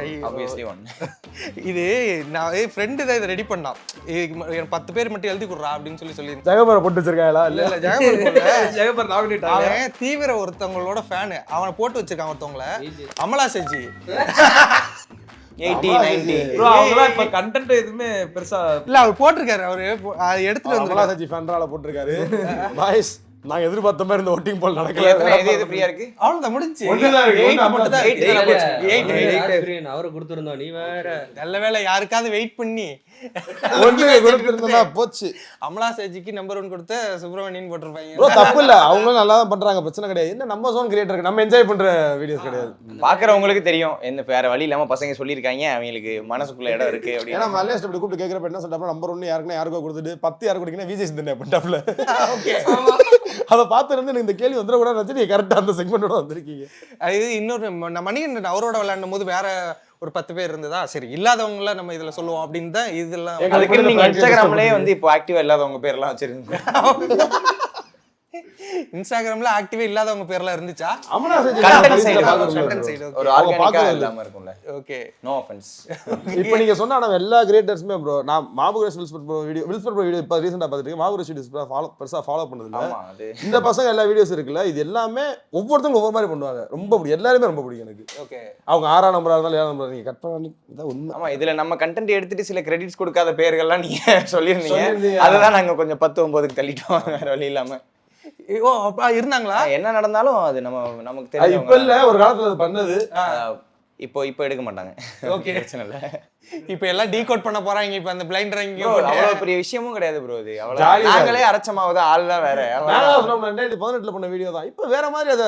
Speaker 4: ஐயோ.
Speaker 3: obviously 1.
Speaker 4: இது நான் ஃப்ரெண்டு தான் இதை ரெடி பண்ணான். எனக்கு 10 பேர் மட்டும் எழுதி கொடுறா அப்படின்னு சொல்லி
Speaker 2: ஜெகபரை போட்டு வச்சிருக்காங்களா
Speaker 4: இல்ல இல்ல ஜெகபர்
Speaker 8: ஜெகபர் நாமினேட் ஆகல.
Speaker 4: அவன் தீவிர ஒருத்தவங்களோட ஃபேனு. அவனை போட்டு வச்சிருக்கான் ஒருத்தவங்கள அமலா செஜி
Speaker 3: 80 90.
Speaker 8: ப்ரோ அவங்கலாம் இப்ப கண்டென்ட் எதுவுமே பெருசா
Speaker 4: இல்ல அவர் போட்டிருக்காரு. அவரு அதை எடுத்துட்டு வந்து
Speaker 2: அமலாசஜி ஃபேன்றால போட்டிருக்காரு. பாய்ஸ் நாங்க எதிர்பார்த்த மாதிரி இந்த ஓட்டிங் போல் நடக்கல.
Speaker 3: எது ஃப்ரீயா இருக்கு?
Speaker 4: அவ்வளவுதான் முடிஞ்சு.
Speaker 2: ஒண்ணுதான் இருக்கு.
Speaker 4: 8 மட்டும் தான் இருக்கு.
Speaker 1: 8 அவரை கொடுத்துருந்தோம். நீ வேற
Speaker 4: நல்ல வேளை யாருக்காவது வெயிட் பண்ணி
Speaker 2: ஒண்ணு கொடுத்திருந்தா போச்சு.
Speaker 4: அமலா செஜிக்கு நம்பர் 1 கொடுத்த சுப்ரமணியன்
Speaker 2: ப்ரோ
Speaker 4: போட்டிருப்பாங்க.
Speaker 2: தப்பு இல்ல, அவங்களும் நல்லா தான் பண்றாங்க, பிரச்சனை கிடையாது. என்ன நம்ம ஜோன் கிரியேட்டருக்கு நம்ம என்ஜாய் பண்ற வீடியோஸ் கிடையாது.
Speaker 3: பாக்குறவங்களுக்கு தெரியும் என்ன வேற வழி இல்லாம பசங்க சொல்லியிருக்காங்க அவங்களுக்கு மனசுக்குள்ள இடம் இருக்கு
Speaker 2: ஏன்னா
Speaker 3: அப்படின்னு.
Speaker 2: மல்லேஷ் அப்படி கூப்பிட்டு கேட்கறப்ப என்ன சொல்றாங்க, நம்பர் 1 யாருக்குன்னா யாருக்கோ கொடுத்துட்டு 10 யாருக்கு கொடுக்கணும் விஜய் சிந்தனை பண்ணிட்டாப்ல. அதை பார்த்து இருந்து எனக்கு இந்த கேள்வி வந்துடக்கூடாது நினைச்சு நீங்க கரெக்டா அந்த செக்மெண்டோட வந்திருக்கீங்க.
Speaker 4: அது இன்னொரு மணிகண்டன் அவரோட விளையாடும் போது வேற ஒரு 10 பேர் இருந்ததா சரி இல்லாதவங்கள நம்ம இதுல சொல்லுவோம் அப்படின்னு தான் இதெல்லாம்
Speaker 3: அதுக்கு நீங்க இன்ஸ்டாகிராம்லயே வந்து இப்போ ஆக்டிவா இல்லாதவங்க பேர்லாம் வச்சிருக்கீங்க.
Speaker 4: இன்ஸ்டாகிராம்ல ஆக்டிவே இல்லாதவங்க பேர்லாம் இருந்துச்சா?
Speaker 2: Amala செஜி
Speaker 3: Content side
Speaker 4: Content side,
Speaker 3: ஒரு
Speaker 2: அவங்க
Speaker 3: ஆர்கானிக்கா
Speaker 2: பார்க்கறது
Speaker 3: இல்லாம இருக்கும்ல.
Speaker 4: ஓகே.
Speaker 3: No offence.
Speaker 2: இப்போ நீங்க சொன்னா நம்ம எல்லா கிரியேட்டர்ஸுமே ப்ரோ நான் மாபுகிரேஷ் வில்ஸ்பர்ட் ப்ரோ வீடியோ இப்போ ரீசெண்டாக பார்த்துருக்கேன். மாபுகிரேஷ் வீடியோஸ் பெருசாக ஃபாலோ பண்ணதில்ல.
Speaker 3: ஆமா அது
Speaker 2: இந்த பசங்க எல்லா வீடியோஸ் இருக்குல்ல, இது எல்லாமே ஒவ்வொருத்தவங்க ஒவ்வொரு மாதிரி பண்ணுவாங்க. ரொம்ப பிடிக்கும், எல்லாருமே ரொம்ப பிடிக்கும் எனக்கு.
Speaker 4: ஓகே.
Speaker 2: அவங்க 6ஆம் நம்பராக இருந்தாலும் 7ஆம் நம்பர் நீங்க கட் பண்ணி இதான் உண்மை.
Speaker 3: ஆமா இதுல நம்ம கண்டென்ட் எடுத்துட்டு சில கிரெடிட்ஸ் கொடுக்காத பேர்கள்லாம் நீங்க சொல்லியிருந்தீங்க.
Speaker 2: சொல்லியிருந்தீங்க.
Speaker 3: அதுதான் நாங்க கொஞ்சம் 10 9க்கு தள்ளிட்டோம் வேற வழி இல்லாம.
Speaker 4: ஓ அப்பா இருந்தாங்களா?
Speaker 3: என்ன நடந்தாலும் அது நமக்கு
Speaker 2: அது இப்போ இல்ல,
Speaker 3: தெரியும்.
Speaker 2: ஒரு காலத்துல அது பண்ணது.
Speaker 3: இப்போ எடுக்க மாட்டாங்க.
Speaker 4: ஓகே.
Speaker 3: பிரச்சனை இல்ல.
Speaker 4: இப்போ எல்லாம் டீகோட் பண்ண போறாங்க. இப்போ அந்த பிளைண்ட் ரேங்கிங்
Speaker 3: Bro, அவ்வளவு பெரிய விஷயமும் கிடையாது ப்ரோ இது. அவ்வளவு
Speaker 2: Jolly தான்.
Speaker 3: நாங்களே அரைச்சமாவது ஆள் தான் வேற.
Speaker 2: நாங்க சொன்னோம் 2018 பண்ண வீடியோ தான். இப்போ வேற மாதிரி அது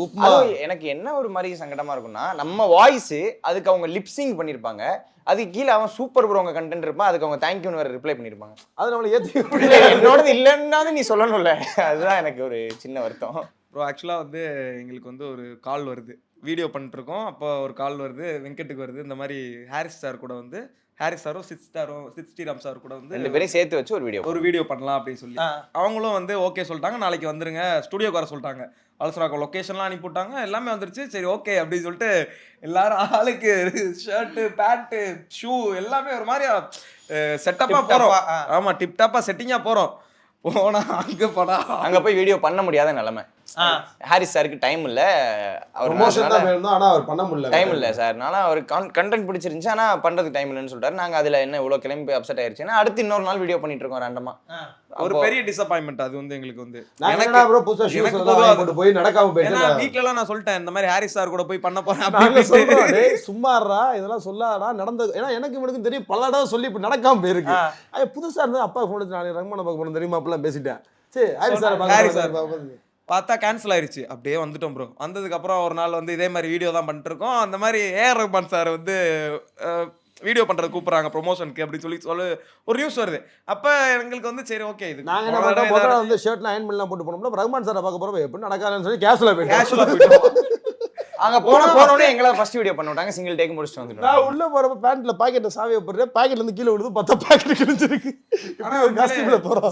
Speaker 2: உப்புமா.
Speaker 3: அதுவும் எனக்கு என்ன ஒரு மாதிரி சங்கடமா இருக்கும்னா நம்ம வாய்ஸ் அதுக்கு அவங்க லிப்சிங் பண்ணிருப்பாங்க. அதுக்கு கீழே அவன் சூப்பர் ப்ரோ உங்க கண்டென்ட் இருப்பான், அதுக்கு அவங்க தேங்க்யூன்னு வேற ரிப்ளை பண்ணிருப்பாங்க.
Speaker 2: அது நம்மள ஏத்துக்க முடியல.
Speaker 3: என்னோடது இல்லைன்னாவது நீ சொல்லணும்ல. அதுதான் எனக்கு ஒரு சின்ன வருத்தம்.
Speaker 8: ப்ரோ ஆக்சுவலாக வந்து எங்களுக்கு வந்து ஒரு கால் வருது, வீடியோ பண்ணிட்டுருக்கோம். அப்போ ஒரு கால் வருது, வெங்கட்டுக்கு வருது. இந்த மாதிரி ஹாரிஸ் சார் கூட வந்து ஹாரிஸ் சாரும் சித் ஸ்ரீராம் சார் கூட வந்து
Speaker 3: 2 பேரையும் சேர்த்து வச்சு ஒரு வீடியோ
Speaker 8: பண்ணலாம் அப்படின்னு சொல்லி அவங்களும் வந்து ஓகே சொல்லிட்டாங்க. நாளைக்கு வந்துருங்க ஸ்டுடியோக்கு வர சொல்லிட்டாங்க. அலசராக்கம் லொக்கேஷன்லாம் அனுப்பி விட்டாங்க, எல்லாமே வந்துருச்சு. சரி ஓகே அப்படின்னு சொல்லிட்டு எல்லாரும் ஆளுக்கு ஷர்ட்டு பேண்ட்டு ஷூ எல்லாமே ஒரு மாதிரி செட்டப்பாக போகிறோம். ஆமாம், டிப்டாப்பாக செட்டிங்காக போகிறோம். போனா அங்கே
Speaker 3: போய் வீடியோ பண்ண முடியாத நிலைமை. ஹாரிஸ் சாருக்கு டைம் இல்லை,
Speaker 2: அவர் பண்ண முடியல,
Speaker 3: டைம் இல்லை சார். ஆனால் அவர் கண்டென்ட் பிடிச்சிருந்துச்சு, ஆனால் பண்ணுறதுக்கு டைம் இல்லைன்னு சொல்லிட்டாரு. நாங்கள் அதில் என்ன இவ்வளோ கிளம்பி அப்செட் ஆயிடுச்சுன்னா அடுத்து இன்னொரு நாள் வீடியோ பண்ணிட்டு இருக்கோம் ரேண்டமா.
Speaker 8: ஒரு பெரிய டிசப்பாயின்மெண்ட் அது வந்து எங்களுக்கு வந்து.
Speaker 2: போய் நடக்காம போயிட்டு
Speaker 8: வீட்லலாம் நான் சொல்லிட்டேன் இந்த மாதிரி ஹாரிஸ் சார் கூட போய் பண்ண போறேன்.
Speaker 2: சும்மாறா இதெல்லாம் சொல்லாடா நடந்தது. ஏன்னா எனக்கு இவனுக்கு தெரியும், பல தடவை சொல்லி இப்ப நடக்காம போயிருக்கு. புதுசா இருந்தா அப்பா போன் வச்சு நான் ரஹ்மானை பார்க்க போறேன் தெரியுமா அப்படிலாம் பேசிட்டேன். சரி ஹாரிஸ் சார்
Speaker 8: பார்த்தா கேன்சல் ஆயிருச்சு. அப்படியே வந்துட்டோம் ப்ரோ. வந்ததுக்கு அப்புறம் ஒரு நாள் வந்து இதே மாதிரி வீடியோ தான் பண்ணிட்டு இருக்கோம். அந்த மாதிரி ஏஆர் ரஹ்மான் சார் வந்து வீடியோ பண்றது கூப்பிடுறாங்க ப்ரொமோஷனுக்கு அப்படின்னு சொல்லி ஒரு நியூஸ் வருது. அப்ப எங்களுக்கு வந்து சரி ஓகே இது
Speaker 2: நாங்க என்ன பண்றோம், வந்து ஷர்ட்லாம் அயன் பண்ணலாம் போட்டு போனோம்ல, ரஹ்மான் சாரை பார்க்க போறோம் எப்படி நடக்காதுன்னு சொல்லி கேஷுவலா போயிட்டோம்.
Speaker 3: அங்க போனோடனே எங்களை ஃபர்ஸ்ட் வீடியோ பண்ண விட்டாங்க, சிங்கிள் டேக் முடிச்சுட்டு வந்துட்டோம்.
Speaker 2: நான் உள்ள போறப்ப பேண்ட்ல பாக்கெட்ல சாவியை போடுறேன், பாக்கெட்ல இருந்து கீழே விழுது 10 பாக்கெட் கிழிஞ்சிருக்கு.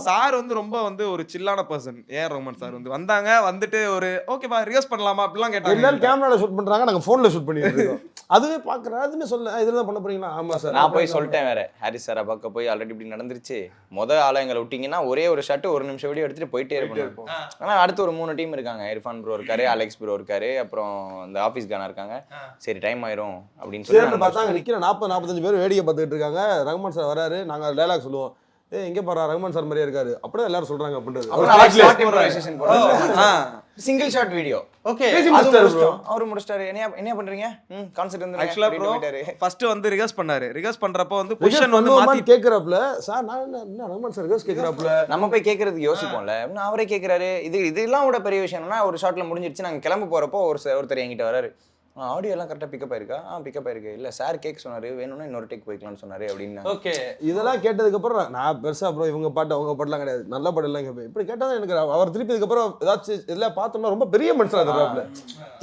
Speaker 8: சார் வந்து ரொம்ப வந்து ஒரு சில்லான பர்சன். ஏஆர் ரஹ்மான் சார் வந்து வந்தாங்க, வந்துட்டு ஒரு ஓகேப்பா ரிஹர்ஸ் பண்ணலாமா அப்படிலாம் கேட்டாங்க.
Speaker 2: எல்லாரும் கேமரால ஷூட் பண்றாங்க, நாங்க போன்ல ஷூட் பண்ணிட்டு இருக்கோம். அதுவே பாக்குறேன், அதுமே சொல்ல இதெல்லாம் பண்ண போறீங்களா? ஆமா சார்.
Speaker 3: நான் போய் சொல்லிட்டேன் வேற, ஹாரிஸ் சாரை பார்க்க போய் ஆல்ரெடி இப்படி நடந்துருச்சு, ஆளை எங்களை விட்டீங்கன்னா ஒரே ஒரு ஷாட் 1 நிமிஷம் வீடியோ எடுத்துட்டு போயிட்டே இருப்போம். ஆனா அடுத்து ஒரு 3 டீம் இருக்காங்க. இர்ஃபான் ப்ரோ இருக்காரு, அலெக்ஸ் ப்ரோ இருக்காரு, அப்புறம் இந்த ஆஃபீஸ் கானா இருக்காங்க. சரி டைம் ஆயிரும் அப்படின்னு சொல்லி
Speaker 2: பார்த்தாங்க. நிக்கிற 40-45 பேர் வேடிக்கை பார்த்துட்டு இருக்காங்க. ரஹ்மான் சார் வராரு, நாங்க டைலாக் சொல்லுவோம், எங்க பாரு ரஹ்மான் சார் மாதிரியே இருக்காரு அப்படியே எல்லாரும் சொல்றாங்க அப்படின்றது.
Speaker 3: சிங்கிள் ஷாட் வீடியோ
Speaker 2: ஓகே
Speaker 3: அவரு முடிச்சிட்டாரு. என்ன பண்றீங்க கான்செப்ட் வந்து
Speaker 8: ஆக்சுவலா ப்ரோ ஃபர்ஸ்ட் வந்து ரிஹர்ஸ் பண்ணாரு. ரிஹர்ஸ் பண்றப்போ வந்து பொசிஷன் வந்து மாத்தி
Speaker 2: கேக்குறாப்ல. சார் நான் என்ன ரஹ்மான் சார் ரிஹர்ஸ் கேக்குறாப்ல,
Speaker 3: நம்ம போய் கேக்குறதுக்கு யோசிப்போம்ல. அவரே கேக்குறாரு. இதெல்லாம் விட பெரிய விஷயம் என்னன்னா, ஒரு ஷாட்ல முடிஞ்சிருச்சு, நாங்க கிளம்ப போறப்போ ஒருத்தர் என்கிட்ட வராரு, ஆடியோ எல்லாம் கரெக்டாக பிக்கப் ஆயிருக்கா? பிக்கப் ஆயிருக்கு. இல்லை சார் கேக் சொன்னாரு, வேணும்னா இன்னொரு டேக் போய்க்கலாம்னு சொன்னாரு அப்படின்னு.
Speaker 2: ஓகே இதெல்லாம் கேட்டதுக்கப்புறம் நான் பெருசா அப்புறம் இவங்க பாட்டு அவங்க பாட்டுலாம் கிடையாது, நல்ல பாட்டு எல்லாம் கேட்பேன். இப்படி கேட்டால் எனக்கு அவர் திருப்பி இதுக்கப்புறம் ஏதாச்சும் இதெல்லாம் பார்த்தோம்னா ரொம்ப பெரிய மனுஷனா தருவாப்ல.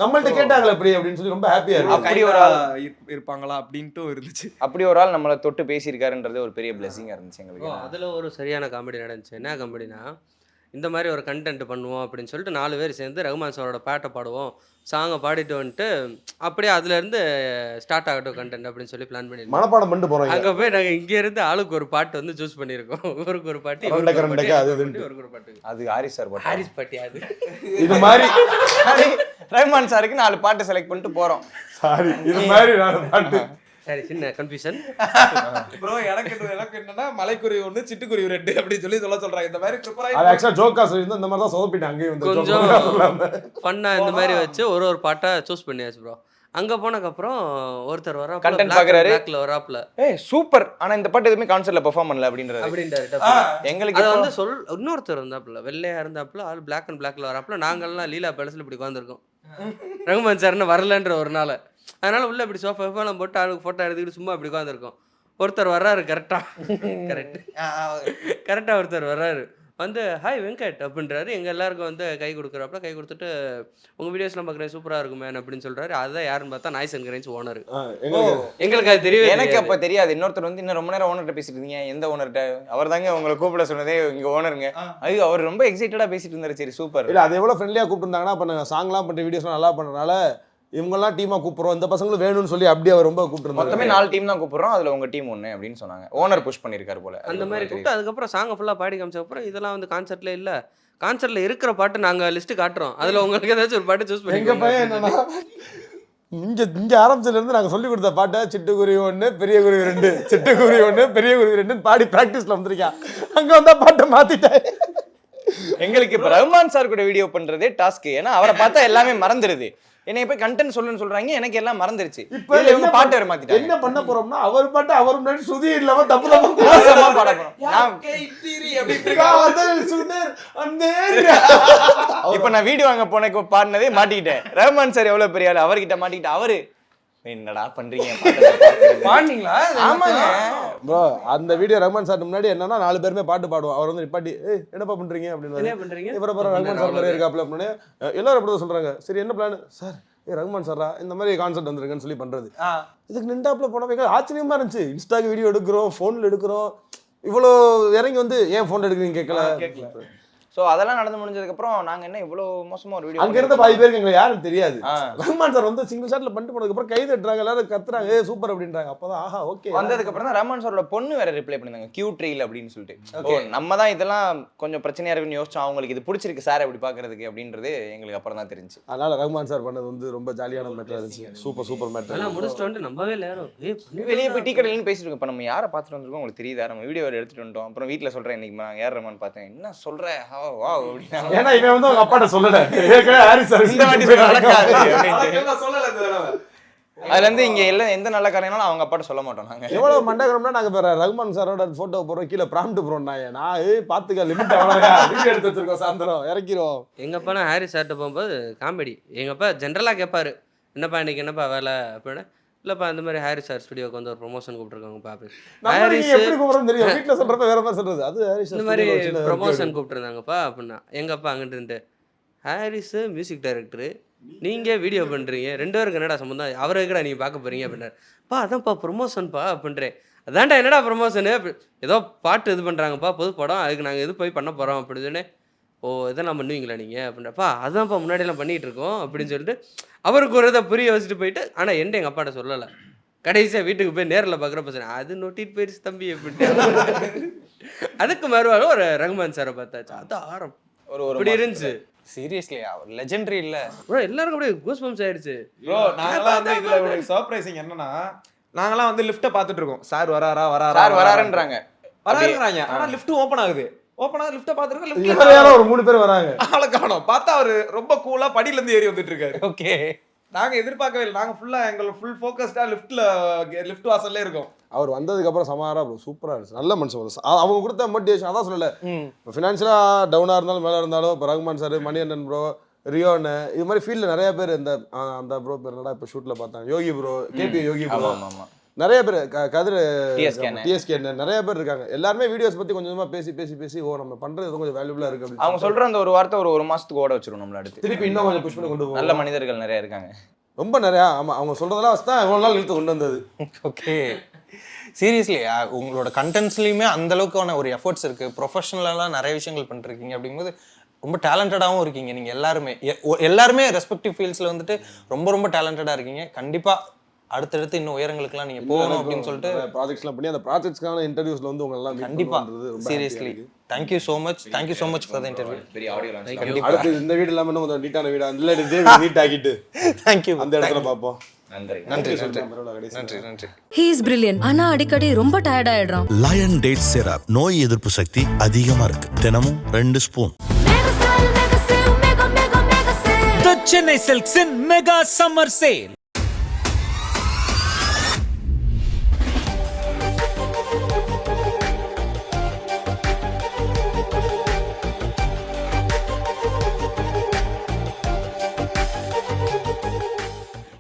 Speaker 2: நம்மள்ட்ட கேட்டாங்களே அப்படி அப்படின்னு சொல்லி ரொம்ப ஹாப்பியா இருக்கு.
Speaker 8: அப்படி ஒரு ஆள் இருப்பாங்களா அப்படின்ட்டு இருந்துச்சு.
Speaker 3: அப்படி ஒரு ஆள் நம்மளை தொட்டு பேசியிருக்காருன்றது ஒரு பெரிய பிளெஸிங்காக இருந்துச்சு எங்களுக்கு.
Speaker 1: அதில் ஒரு சரியான காமெடி நடந்துச்சு. என்ன காமெடினா, இந்த மாதிரி ஒரு கண்டென்ட் பண்ணுவோம் அப்படின்னு சொல்லிட்டு 4 பேர் சேர்ந்து ரஹ்மான் சாரோட பாட்டை பாடுவோம், சாங்கை பாடிட்டு வந்துட்டு அப்படியே அதுலேருந்து ஸ்டார்ட் ஆகட்டும் கண்டென்ட் அப்படின்னு சொல்லி பிளான் பண்ணிருக்கோம்.
Speaker 2: மனப்பாடம் பண்ணிட்டு போகிறோம்.
Speaker 1: அங்கே போய் நாங்கள் இங்கேருந்து ஆளுக்கு ஒரு பாட்டு வந்து சூஸ் பண்ணியிருக்கோம். ஒருக்கு ஒரு பாட்டு, ஒருக்கு ஒரு பாட்டு.
Speaker 3: அது ஹாரிஸ் சார் பாட்டு.
Speaker 1: ஹாரிஸ் பாட்டி அது
Speaker 2: இது மாதிரி
Speaker 3: ரஹ்மான் சாருக்கு 4 பாட்டு செலக்ட் பண்ணிட்டு போகிறோம்.
Speaker 2: சாரி இது மாதிரி 4 பாட்டு.
Speaker 1: சரி சின்ன கன்ஃபியூஷன்
Speaker 8: ப்ரோ. எனக்கு என்னன்னா மலைக்குருவி 1 சிட்டுக்குருவி 2 அப்படின்னு சொல்லி சொல்றாங்க. இந்த மாதிரி ப்ரிப்பேர்
Speaker 2: அது ஆக்சுவலா ஜோக்கா சொல்லிருந்தா இந்த மாதிரி தான் சொதப்பிட்டாங்க. அங்கேயே வந்து
Speaker 1: கொஞ்சம் ஃபன்னா இந்த மாதிரி வச்சு ஒரு பாட்டை சூஸ் பண்ணியாச்சு ப்ரோ. அங்க போனதுக்கப்புறம் ஒருத்தர் வர
Speaker 3: கண்டென்ட் பாக்குறாரு,
Speaker 1: வராப்ல
Speaker 3: சூப்பர், ஆனா இந்த பாட்டு எதுவுமே கான்சர்ட்ல பெர்ஃபார்ம் பண்ணல அப்படின்றாரு. எங்களுக்கு
Speaker 1: அதை வந்து இன்னொருத்தர் இருந்தாப்புல, வெள்ளையா இருந்தாப்புல, ஆள் பிளாக் அண்ட் பிளாக்ல வராப்புல. நாங்கள்லாம் லீலா பேலஸ்ல இப்படி உட்காந்துருக்கோம், ரஹ்மான் சார்னு வரலன்ற ஒரு நாள். அதனால உள்ள இப்படி சோஃபாலாம் போட்டு ஆளுக்கு ஃபோட்டோ எடுத்துக்கிட்டு சும்மா இப்படி உட்காந்துருக்கோம். ஒருத்தர் வர்றாரு, கரெக்டாக ஒருத்தர் வர்றாரு, வந்து ஹாய் வெங்கட் அப்படின்றாரு. எங்கள் எல்லாருக்கும் வந்து கை கொடுக்குறாப்புல. கை கொடுத்துட்டு உங்கள் வீடியோஸ்லாம் பார்க்குறேன் சூப்பராக இருக்குமே அப்படின்னு சொல்கிறாரு. அதுதான் யாருன்னு பார்த்தா நாய்ஸ் அண்ட் கிரைன்ஸ் ஓனர். எங்களுக்கு அது தெரியும்.
Speaker 3: எனக்கு அப்போ தெரியாது. இன்னொருத்தர் வந்து இன்னும் ரொம்ப நேரம் ஓனர்கிட்ட பேசிட்டு இருந்தீங்க. எந்த ஓனர்கிட்ட? அவர் தாங்க உங்களை கூப்பிட சொன்னதே இங்கே ஓனருங்க. அது அவர் ரொம்ப எக்ஸைட்டடாக பேசிட்டு இருந்தாரு. சரி சூப்பர்.
Speaker 2: இல்லை அது எவ்வளோ ஃப்ரெண்ட்லியாக கூப்பிட்டுருந்தாங்கன்னா, இப்போ நாங்கள் சாங்லாம் பண்ணுற வீடியோஸ்லாம் நல்லா பண்ணுறதுனால இவங்கெல்லாம் டீமாக கூப்பிட்றோம், இந்த பசங்களும் வேணும்னு சொல்லி அப்படியே அவர் ரொம்ப கூப்பிட்டுருந்தாங்க.
Speaker 3: மொத்தமே 4 டீம் தான் கூப்பிட்றோம், அதில் உங்கள் டீம் 1 அப்படின்னு சொன்னாங்க. ஓனர் புஷ் பண்ணியிருக்காரு போல.
Speaker 1: அந்த மாதிரி கூப்பிட்டு அதுக்கப்புறம் சாங்கை ஃபுல்லாக பாடி காமிச்சக்கப்புறம் இதெல்லாம் வந்து கான்சர்ட்ல இல்லை, கான்சர்ட்ல இருக்கிற பாட்டு நாங்கள் லிஸ்ட்டு காட்டுறோம், அதில் உங்களுக்கு ஏதாச்சும் ஒரு பாட்டு சூஸ் பண்ணி.
Speaker 2: எங்கள் பையன் என்னன்னா, இங்கே ஆரம்பிச்சதுலேருந்து நாங்கள் சொல்லி கொடுத்த பாட்டை சிட்டுக்குருவி 1 பெரிய குருவி 2, சிட்டுக்குருவி 1 பெரிய குருவி 2 பாடி ப்ராக்டிஸில் வந்திருக்கேன். அங்கே வந்தால் பாட்டை மாற்றிட்டேன்.
Speaker 3: எங்களுக்கு இப்போ ரஹ்மான் சார் கூட வீடியோ பண்ணுறதே டாஸ்க்கு. ஏன்னா அவரை பார்த்தா எல்லாமே மறந்துடுது. என்னை போய் கண்டென்ட் சொல்லுன்னு சொல்றாங்க, எனக்கு எல்லாம் மறந்துருச்சு. இப்போ இவங்க பாட்டு வர மாத்திட்டாங்க.
Speaker 2: என்ன பண்ண போறோம்னா, அவர் பாட்டு அவர் முன்னாடி சுதி இல்லாம தப்பு பாட போறோம்.
Speaker 3: இப்ப நான் வீடியோ வாங்க போன பாடினதே மாட்டிக்கிட்டேன். ரஹ்மான் சார் எவ்வளவு பெரிய ஆளு, அவர்கிட்ட மாட்டிக்கிட்டு அவரு என்னடா பண்றீங்க
Speaker 4: பாடுனீங்களா?
Speaker 3: ஆமாங்க
Speaker 2: ப்ரோ. அந்த வீடியோ ரஹ்மான் சார் முன்னாடி என்னன்னா 4 பேருமே பாட்டு பாடுவோம். அவர் வந்து நிப்பாட்டி என்னப்பா பண்றீங்க அப்படின்னு, இவரை பாரு ரஹ்மான் சார் மாதிரி இருக்காப்ல அப்படின்னு எல்லாரும் அப்படிதான் சொல்றாங்க. சரி என்ன பிளான் சார்? ரஹ்மான் சாரா இந்த மாதிரி கான்செப்ட் வந்துருக்குன்னு சொல்லி பண்றது. இதுக்கு நின்றாப்புல போனவங்க ஆச்சரியமா இருந்துச்சு. இன்ஸ்டாக்கு வீடியோ எடுக்கிறோம், போன்ல எடுக்கிறோம், இவ்வளோ இறங்கி வந்து ஏன் போன் எடுக்கிறீங்க கேட்கல.
Speaker 3: ஸோ அதெல்லாம் நடந்து முடிஞ்சதுக்கப்புறம் நாங்கள் என்ன இவ்வளோ மோசமாக ஒரு வீடியோ
Speaker 2: அங்க இருந்த பாதி பேருக்கு எங்களுக்கு யாரும் தெரியாது.
Speaker 3: ஆ.
Speaker 2: ரஹ்மான் சார் வந்து சிங்கிள் ஷாட்ல பண்ணிட்டு போனதுக்கப்புறம் கை தட்டுறாங்க, எல்லாரும் கத்துறாங்க, சூப்பர் அப்படின்றாங்க. அப்பதான் ஆஹா ஓகே.
Speaker 3: வந்ததுக்கப்புறம் தான் ரஹ்மான் சாரோட பொண்ணு வேற ரிப்ளை பண்ணிருந்தாங்க கியூட் ரீல் அப்படின்னு சொல்லிட்டு. ஓ நம்ம தான் இதெல்லாம் கொஞ்சம் பிரச்சனையா இருக்குன்னு யோசிச்சோம், அவங்களுக்கு இது பிடிச்சிருக்கு சார் அப்படி பார்க்கறதுக்கு அப்படின்றது எங்களுக்கு அப்புறம் தான் தெரிஞ்சு.
Speaker 2: அதனால ரஹ்மான் சார் பண்ணது வந்து ரொம்ப ஜாலியான மேட்டரா இருந்துச்சு. Super matter.
Speaker 1: அதெல்லாம் முடிச்சுட்டு வந்து நம்பவே இல்லை யாரும்.
Speaker 3: வெளியே போய் டீ கடையில பேசிட்டு இருக்கோம். இப்போ நம்ம யாரை பார்த்துட்டு வந்திருக்கோம் உங்களுக்கு தெரியுதா? நம்ம வீடியோ எடுத்துட்டு வந்துட்டோம். அப்புறம் வீட்டில் சொல்றேன் இன்னைக்கு நான் ஏர் ரஹ்மான் பார்த்தேன். என்ன சொல்ற வா அப்படின்னா
Speaker 2: ஏன்னா இவன் வந்து அவங்க அப்பாட்ட சொல்லல. ஏற்கனவே ஹாரிஸ் சார்
Speaker 3: இந்த வாட்டி நடக்காது அப்படின்ட்டு.
Speaker 2: நான் சொல்லல இந்த தடவை.
Speaker 3: அதுல இருந்து இங்க எல்லாம் எந்த நல்ல காரியம்னாலும் அவங்க அப்பாட்ட சொல்ல மாட்டோம் நாங்க.
Speaker 2: எவ்வளவு மண்டகரம்னா நாங்க வேற ரஹ்மான் சாரோட போட்டோ போடுறோம், கீழே பிராம்ப்ட் போடுறோம். நான் பாத்துக்க லிமிட் அவ்வளோயா வீடியோ எடுத்து வச்சிருக்கோம், சாயந்தரம் இறக்கிடுவோம்.
Speaker 1: எங்கள் அப்பா நான் ஹாரிஸ் சார்ட்ட போகும்போது காமெடி. எங்கள் அப்பா ஜென்ரலாக கேட்பாரு, என்னப்பா இன்னைக்கு என்னப்பா வேலை அப்படின்னு. இல்லைப்பா இந்த மாதிரி ஹாரிஸ் சார் ஸ்டுடியோக்கு வந்து ஒரு ப்ரொமோஷன் கூப்பிட்டுருக்காங்கப்பா அப்படின்னு.
Speaker 2: ஹாரிஸ் எப்படி கூப்பிடுறோம் தெரியும், வீட்டுல சொல்றப்ப வேற மாதிரி சொல்றது. அது ஹாரிஸ்
Speaker 1: இந்த மாதிரி ப்ரொமோஷன் கூப்பிட்டுருந்தாங்கப்பா அப்படின்னா. எங்கள் அப்பா அங்கிட்டு இருந்து, ஹாரிஸு மியூசிக் டைரக்டரு, நீங்கள் வீடியோ பண்ணுறீங்க, 2 பேருக்கு என்னடா சம்மந்தம், அவரை கூட நீங்கள் பார்க்க போகிறீங்க அப்படின்னாரு. பா அதான்ப்பா ப்ரொமோஷன்ப்பா அப்படின்றேன். அதான்டா என்னடா ப்ரொமோஷனு அப்படி, ஏதோ பாட்டு இது பண்ணுறாங்கப்பா புது படம், அதுக்கு நாங்கள் இது போய் பண்ண போகிறோம் அப்படின்னு சொன்னேன். ஓ இதெல்லாம் பண்ணுவீங்களா நீங்கள் அப்படின்றப்பா, அதான்ப்பா முன்னாடியெல்லாம் பண்ணிகிட்டு இருக்கோம் அப்படின்னு சொல்லிட்டு அவருக்கு ஒரு இதை புரிய வச்சுட்டு போயிட்டு. ஆனால் என்கிட்ட எங்கள் அப்பாட்ட சொல்லலை. கடைசியாக வீட்டுக்கு போய் நேரில் பார்க்குறப்ப சொன்னேன், அது நோட்டிட்டு போயிடுச்சு தம்பி அப்படின்ட்டு. அதுக்கு மறுவாக ஒரு ரஹ்மான் சாரை பார்த்தாச்சு. அது ஆரம்
Speaker 3: ஒரு
Speaker 1: அப்படி இருந்துச்சு.
Speaker 4: சீரியஸ்லி அவர் லெஜெண்டரி இல்ல
Speaker 1: ப்ரோ எல்லாருக்கும் அப்படியே கூஸ் பம்ப்ஸ் ஆயிடுச்சு.
Speaker 8: ப்ரோ நாங்களாம் வந்து இதுல ஒரு சர்ப்ரைசிங் என்னன்னா, நாங்களாம் வந்து லிஃப்ட்டை பார்த்துட்டு இருக்கோம். சார் வராரா
Speaker 3: சார் வராருன்றாங்க.
Speaker 8: வராருன்றாங்க. ஆனா லிஃப்ட் ஓப்பன் ஆகுது. ஓப்பன் ஆகுது, லிஃப்ட்டை பார்த்துருக்கோம்.
Speaker 2: இவர
Speaker 8: லிஃப்ட்
Speaker 2: யாரோ ஒரு 3 பேர் வராங்க.
Speaker 8: ஆளை காணோம். பார்த்தா அவரு ரொம்ப கூலா படியில இருந்து ஏறி வந்துட்டு இருக்காரு.
Speaker 4: ஓகே
Speaker 8: நாங்க எதிர்பார்க்கவே இல்லை. நாங்க ஃபுல்லா எங்களோட ஃபுல் ஃபோக்கஸ்டா லிஃப்ட் வாசல்ல இருக்கோம்.
Speaker 2: அவர் வந்ததுக்கு அப்புறம் சமாரா சூப்பரா இருந்துச்சு. நல்ல மனுஷன். அவங்க கொடுத்த மோட்டிவேஷன் அதான் சொல்லல. இப்போ ஃபினான்ஷியலா டவுனா இருந்தாலும் மேல இருந்தாலும் இப்போ ரஹ்மான் சார், மணிகண்டன் ப்ரோ, ரியோன்னு இது மாதிரி ஃபீல்டில் நிறைய பேர். இந்த அந்த ப்ரோ பேர் என்னடா இப்போ ஷூட்ல பார்த்தாங்க, யோகி ப்ரோ, கேபி யோகி ப்ரோ, நிறைய பேர், கதிர் டிஎஸ்கே நிறைய பேர் இருக்காங்க. எல்லாருமே வீடியோஸ் பத்தி கொஞ்சமா பேசி ஓ நம்ம பண்றது கொஞ்சம் வேல்யூபிளா இருக்கு அப்படின்னு
Speaker 3: அவங்க சொல்ற அந்த ஒரு வார்த்தை ஒரு மாசத்துக்கு ஓட வச்சிரும் நம்மள அடுத்து.
Speaker 2: திருப்பி இன்னும் கொஞ்சம் புஷ் பண்ணி கொண்டு போவோம்.
Speaker 3: நல்ல மனிதர்கள் நிறைய இருக்காங்க,
Speaker 2: ரொம்ப நிறையா. ஆமா அவங்க சொல்றதெல்லாம் வச்சு தான் இவ்வளவு நாள் இழுத்து கொண்டு வந்தது.
Speaker 4: ஓகே சீரியஸ்லி உங்களோட கண்டென்ட்ஸ்லையுமே அந்த அளவுக்கான ஒரு எஃபர்ட்ஸ் இருக்கு. ப்ரொஃபஷனலாக நிறைய விஷயங்கள் பண்ணிருக்கீங்க. அப்படிங்கும்போது ரொம்ப டேலண்டடாகவும் இருக்கீங்க. நீங்கள் எல்லாருமே ரெஸ்பெக்டிவ் ஃபீல்ட்ஸில் வந்துட்டு ரொம்ப டேலண்டடாக இருக்கீங்க. கண்டிப்பாக அடுத்தடுத்து இன்னும் உயரங்களுக்குலாம் நீங்கள் போகணும் அப்படின்னு சொல்லிட்டு
Speaker 2: ப்ராஜெக்ட்ஸ்லாம் பண்ணி அந்த ப்ராஜெக்ட்ஸ்க்கான இன்டர்வியூஸ்ல வந்து உங்க எல்லாம்
Speaker 4: கண்டிப்பாக seriously thank you so much for the interview.
Speaker 3: பெரிய ஆடியோ லான்ச்.
Speaker 2: அடுத்து இந்த வீடு இல்லாமல் இன்னும் கொஞ்சம் நீட்டான வீடு அந்த நீட் ஆக்கிட்டு
Speaker 4: தேங்க்யூ
Speaker 2: அந்த இடத்துல பார்ப்போம்.
Speaker 4: நன்றி.
Speaker 5: He is brilliant. ஆனா அடிக்கடி ரொம்ப டயர்ட் ஆயிடுறான்.
Speaker 6: லயன் டேட் சிரப் நோய் எதிர்ப்பு சக்தி அதிகமா இருக்கு. தினமும் 2 spoon.
Speaker 7: The Chennai Silks in Mega Summer Sale.